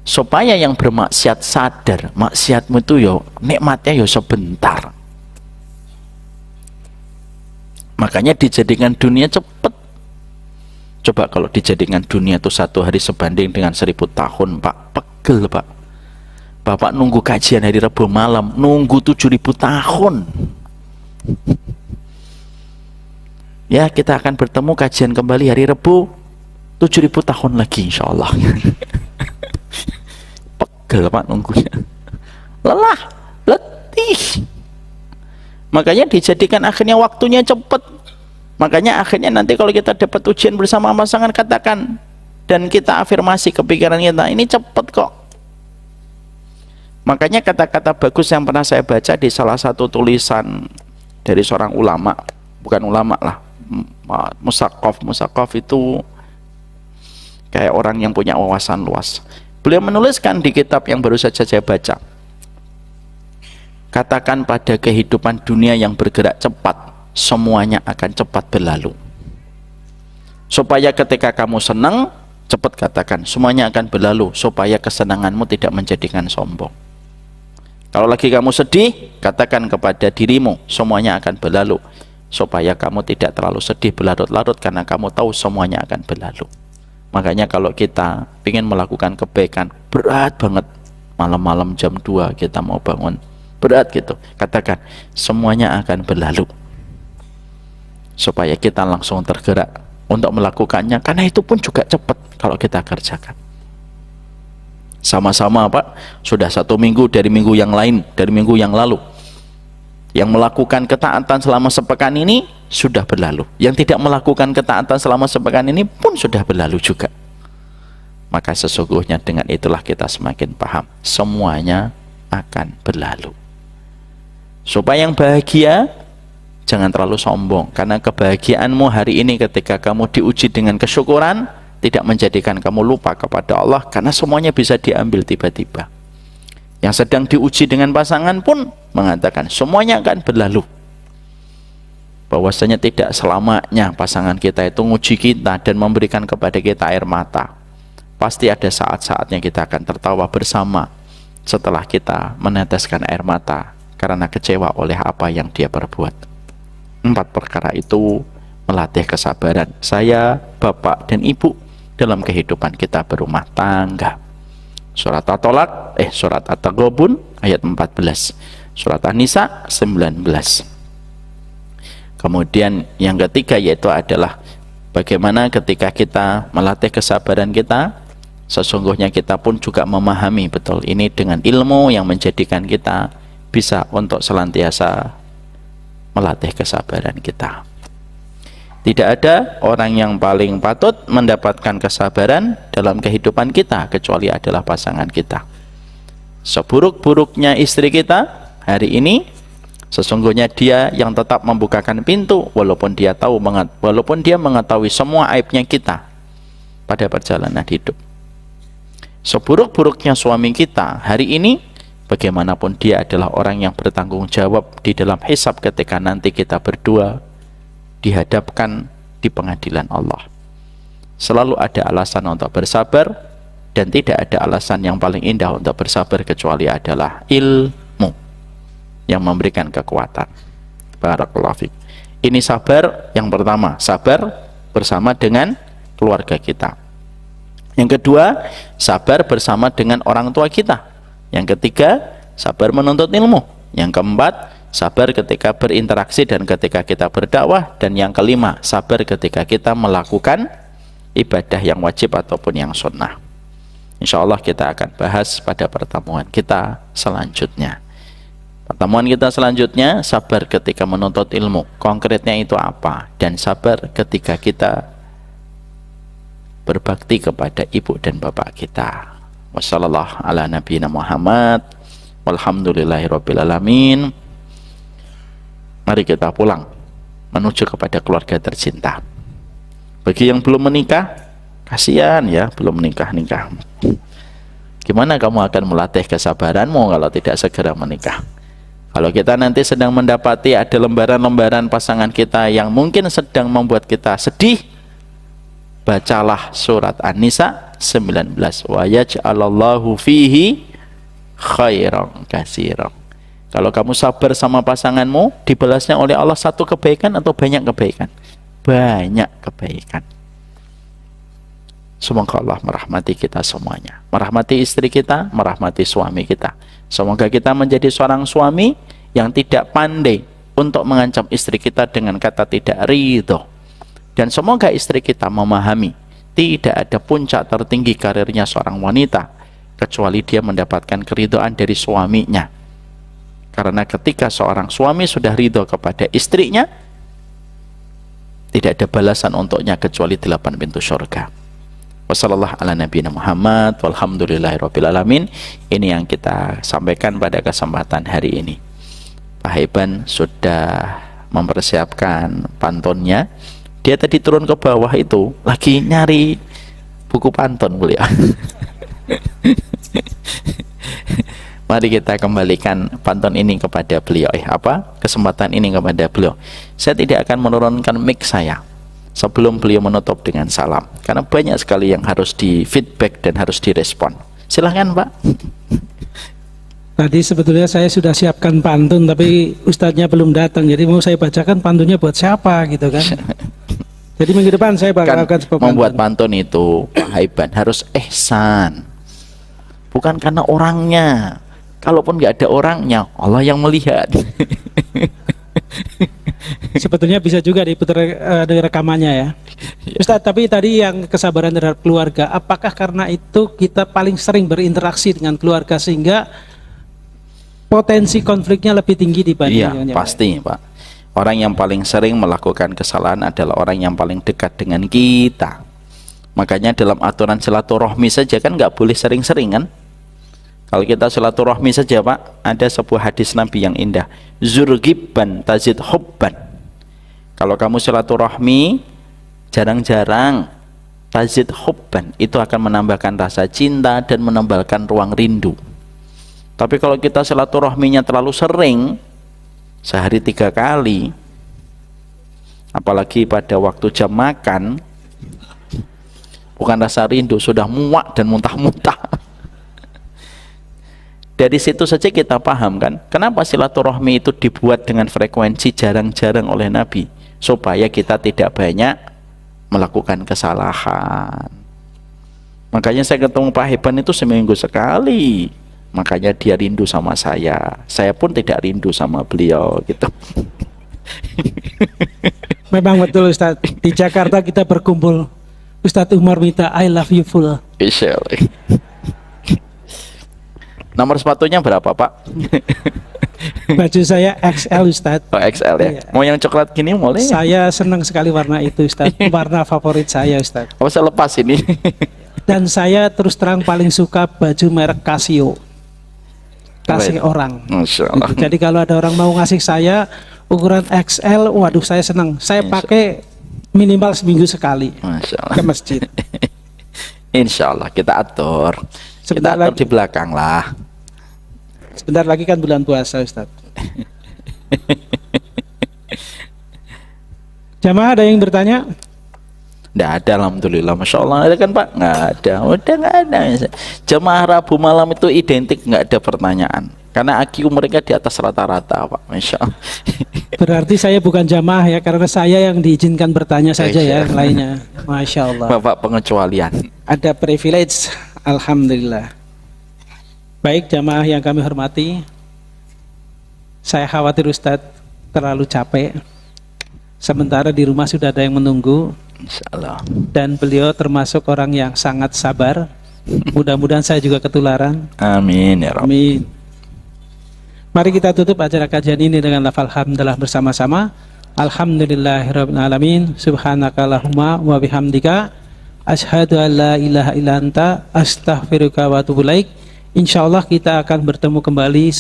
Speaker 1: supaya yang bermaksiat sadar maksiatmu itu yo nikmatnya yo sebentar. Makanya dijadikan dunia cepet. Coba kalau dijadikan dunia itu 1 hari sebanding dengan 1000 tahun, Pak, pegel, Pak. Bapak nunggu kajian hari Rabu malam, nunggu 7000 tahun. Ya, kita akan bertemu kajian kembali hari Rabu 7000 tahun lagi insya Allah. Pegel, Pak, nunggunya. Lelah, letih. Makanya dijadikan akhirnya waktunya cepat. Makanya akhirnya nanti kalau kita dapat ujian bersama pasangan, katakan dan kita afirmasi kepikiran kita, ini cepat kok. Makanya kata-kata bagus yang pernah saya baca di salah satu tulisan dari seorang ulama, bukan ulama lah, Musaqqaf itu kayak orang yang punya wawasan luas. Beliau menuliskan di kitab yang baru saja saya baca, katakan pada kehidupan dunia yang bergerak cepat, semuanya akan cepat berlalu. Supaya ketika kamu senang, cepat katakan, semuanya akan berlalu, supaya kesenanganmu tidak menjadikan sombong. Kalau lagi kamu sedih, katakan kepada dirimu, semuanya akan berlalu, supaya kamu tidak terlalu sedih berlarut-larut, karena kamu tahu semuanya akan berlalu. Makanya kalau kita ingin melakukan kebaikan, berat banget, malam-malam jam 2 kita mau bangun, berat gitu, katakan, semuanya akan berlalu, supaya kita langsung tergerak untuk melakukannya, karena itu pun juga cepat kalau kita kerjakan. Sama-sama, Pak, sudah 1 minggu dari minggu yang lain, dari minggu yang lalu, yang melakukan ketaatan selama sepekan ini sudah berlalu, yang tidak melakukan ketaatan selama sepekan ini pun sudah berlalu juga. Maka sesungguhnya dengan itulah kita semakin paham, semuanya akan berlalu. Supaya yang bahagia, jangan terlalu sombong, karena kebahagiaanmu hari ini ketika kamu diuji dengan kesyukuran, tidak menjadikan kamu lupa kepada Allah, karena semuanya bisa diambil tiba-tiba. Yang sedang diuji dengan pasangan pun mengatakan semuanya akan berlalu, bahwasanya tidak selamanya pasangan kita itu nguji kita dan memberikan kepada kita air mata. Pasti ada saat-saatnya kita akan tertawa bersama setelah kita meneteskan air mata karena kecewa oleh apa yang dia perbuat. 4 perkara itu melatih kesabaran saya, bapak, dan ibu dalam kehidupan kita berumah tangga. Surat Surat At-Taghabun ayat 14, Surat An-Nisa 19. Kemudian yang ketiga yaitu adalah bagaimana ketika kita melatih kesabaran kita, sesungguhnya kita pun juga memahami betul ini dengan ilmu yang menjadikan kita bisa untuk senantiasa melatih kesabaran kita. Tidak ada orang yang paling patut mendapatkan kesabaran dalam kehidupan kita kecuali adalah pasangan kita. Seburuk-buruknya istri kita hari ini, sesungguhnya dia yang tetap membukakan pintu walaupun dia mengetahui semua aibnya kita pada perjalanan hidup. Seburuk-buruknya suami kita hari ini, bagaimanapun dia adalah orang yang bertanggung jawab di dalam hisab ketika nanti kita berdua dihadapkan di pengadilan Allah. Selalu ada alasan untuk bersabar, dan tidak ada alasan yang paling indah untuk bersabar kecuali adalah ilmu yang memberikan kekuatan. Barakallahu fiik. Ini sabar yang pertama, sabar bersama dengan keluarga kita. Yang kedua, sabar bersama dengan orang tua kita. Yang ketiga, sabar menuntut ilmu. Yang keempat, sabar ketika berinteraksi dan ketika kita berdakwah. Dan yang kelima, sabar ketika kita melakukan ibadah yang wajib ataupun yang sunnah. Insya Allah kita akan bahas pada pertemuan kita selanjutnya. Pertemuan kita selanjutnya, sabar ketika menuntut ilmu. Konkretnya itu apa? Dan sabar ketika kita berbakti kepada ibu dan bapak kita. Wassallallahu ala nabiyina Muhammad. Walhamdulillahirabbil alamin. Mari kita pulang menuju kepada keluarga tercinta. Bagi yang belum menikah, kasihan ya, belum nikah-nikah. Gimana kamu akan melatih kesabaranmu kalau tidak segera menikah? Kalau kita nanti sedang mendapati ada lembaran-lembaran pasangan kita yang mungkin sedang membuat kita sedih, bacalah surat An-Nisa 19. Wa yaj'alallahu fihi khairan katsiran. Kalau kamu sabar sama pasanganmu, dibalasnya oleh Allah satu kebaikan atau banyak kebaikan? Banyak kebaikan. Semoga Allah merahmati kita semuanya, merahmati istri kita, merahmati suami kita. Semoga kita menjadi seorang suami yang tidak pandai untuk mengancam istri kita dengan kata tidak ridho. Dan semoga istri kita memahami, tidak ada puncak tertinggi karirnya seorang wanita kecuali dia mendapatkan keridhaan dari suaminya. Karena ketika seorang suami sudah ridho kepada istrinya, tidak ada balasan untuknya kecuali 8 pintu surga. Wassallallahu ala nabiyina Muhammad walhamdulillahirabbil alamin. Ini yang kita sampaikan pada kesempatan hari ini. Pak Haiban sudah mempersiapkan pantunnya. Dia tadi turun ke bawah itu lagi nyari buku pantun beliau. Mari kita kembalikan pantun ini kepada beliau. Kesempatan ini kepada beliau. Saya tidak akan menurunkan mic saya sebelum beliau menutup dengan salam, karena banyak sekali yang harus di feedback dan harus direspon. Silahkan Pak.
Speaker 2: Tadi sebetulnya saya sudah siapkan pantun, tapi ustadznya belum datang, jadi mau saya bacakan pantunnya buat siapa gitu kan. Jadi minggu depan saya bakal akan
Speaker 1: membuat pantun itu Pak Haiban harus ihsan, bukan karena orangnya. Kalaupun nggak ada orangnya, Allah yang melihat.
Speaker 2: Sebetulnya bisa juga diputar dari rekamannya ya. Ustadz, tapi tadi yang kesabaran terhadap keluarga, apakah karena itu kita paling sering berinteraksi dengan keluarga sehingga potensi konfliknya lebih tinggi dibanding?
Speaker 1: Iya, pasti Pak. Orang yang paling sering melakukan kesalahan adalah orang yang paling dekat dengan kita. Makanya dalam aturan silaturahmi saja kan nggak boleh sering-sering kan. Kalau kita silaturahmi saja Pak, ada sebuah hadis Nabi yang indah, zurgibban tazid hubban. Kalau kamu silaturahmi jarang-jarang, tazid hubban, itu akan menambahkan rasa cinta dan menambahkan ruang rindu. Tapi kalau kita silaturahminya terlalu sering, sehari 3 kali, apalagi pada waktu jam makan, bukan rasa rindu, sudah muak dan muntah-muntah. Dari situ saja kita paham kan, kenapa silaturahmi itu dibuat dengan frekuensi jarang-jarang oleh Nabi, supaya kita tidak banyak melakukan kesalahan. Makanya saya ketemu Pak Haiban itu seminggu sekali, makanya dia rindu sama saya pun tidak rindu sama beliau gitu.
Speaker 2: Memang betul Ustadz, di Jakarta kita berkumpul, Ustadz Umar minta I love you full.
Speaker 1: Insyaallah. Nomor sepatunya berapa Pak?
Speaker 2: Baju saya XL Ustadz.
Speaker 1: Oh XL ya? Iya. Mau yang coklat gini boleh?
Speaker 2: Saya senang sekali warna itu Ustadz, warna favorit saya Ustadz.
Speaker 1: Oh saya lepas ini.
Speaker 2: Dan saya terus terang paling suka baju merek Casio. Kasih orang.
Speaker 1: Masya Allah.
Speaker 2: Jadi kalau ada orang mau ngasih saya ukuran XL, waduh saya senang. Saya pakai minimal seminggu sekali.
Speaker 1: Masya Allah.
Speaker 2: Ke masjid.
Speaker 1: Insya Allah kita atur. Kita atur di belakang lah.
Speaker 2: Sebentar lagi kan bulan puasa Ustadz. Jamaah ada yang bertanya?
Speaker 1: Nggak ada, alhamdulillah, masya Allah. Ada kan Pak? Nggak ada, udah nggak ada. Jamaah Rabu malam itu identik, nggak ada pertanyaan. Karena IQ mereka di atas rata-rata Pak, masya Allah.
Speaker 2: Berarti saya bukan jamaah ya, karena saya yang diizinkan bertanya saja ya, yang lainnya. Masya Allah.
Speaker 1: Bapak pengecualian.
Speaker 2: Ada privilege, alhamdulillah. Baik jamaah yang kami hormati, saya khawatir Ustadz terlalu capek. Sementara di rumah sudah ada yang menunggu.
Speaker 1: Insyaallah.
Speaker 2: Dan beliau termasuk orang yang sangat sabar. Mudah-mudahan saya juga ketularan.
Speaker 1: Amin ya Rabb.
Speaker 2: Amin. Mari kita tutup acara kajian ini dengan lafal hamdalah bersama-sama. Alhamdulillahirabbil alamin. Subhanakallahumma wa bihamdika asyhadu an la ilaha illa anta astaghfiruka wa atubu ilaik. Insyaallah kita akan bertemu kembali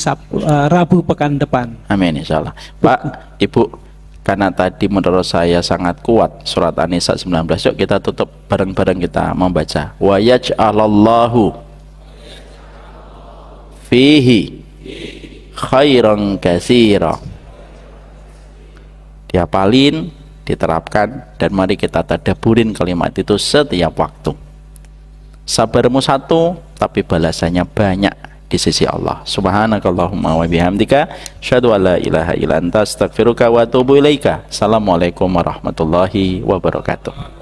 Speaker 2: Rabu pekan depan.
Speaker 1: Amin insyaallah. Pak, Ibu, karena tadi menurut saya sangat kuat surat An-Nisa 19, yuk kita tutup bareng-bareng kita membaca. Wa yaj'alallahu fihi khairan katsira. Dihafalin, diterapkan, dan mari kita tadaburin kalimat itu setiap waktu. Sabarmu satu, tapi balasannya banyak di sisi Allah. Subhanakallahumma wa bihamdika, asyhadu an la ilaha illa anta, astaghfiruka wa atubu ilaika. Assalamualaikum warahmatullahi wabarakatuh.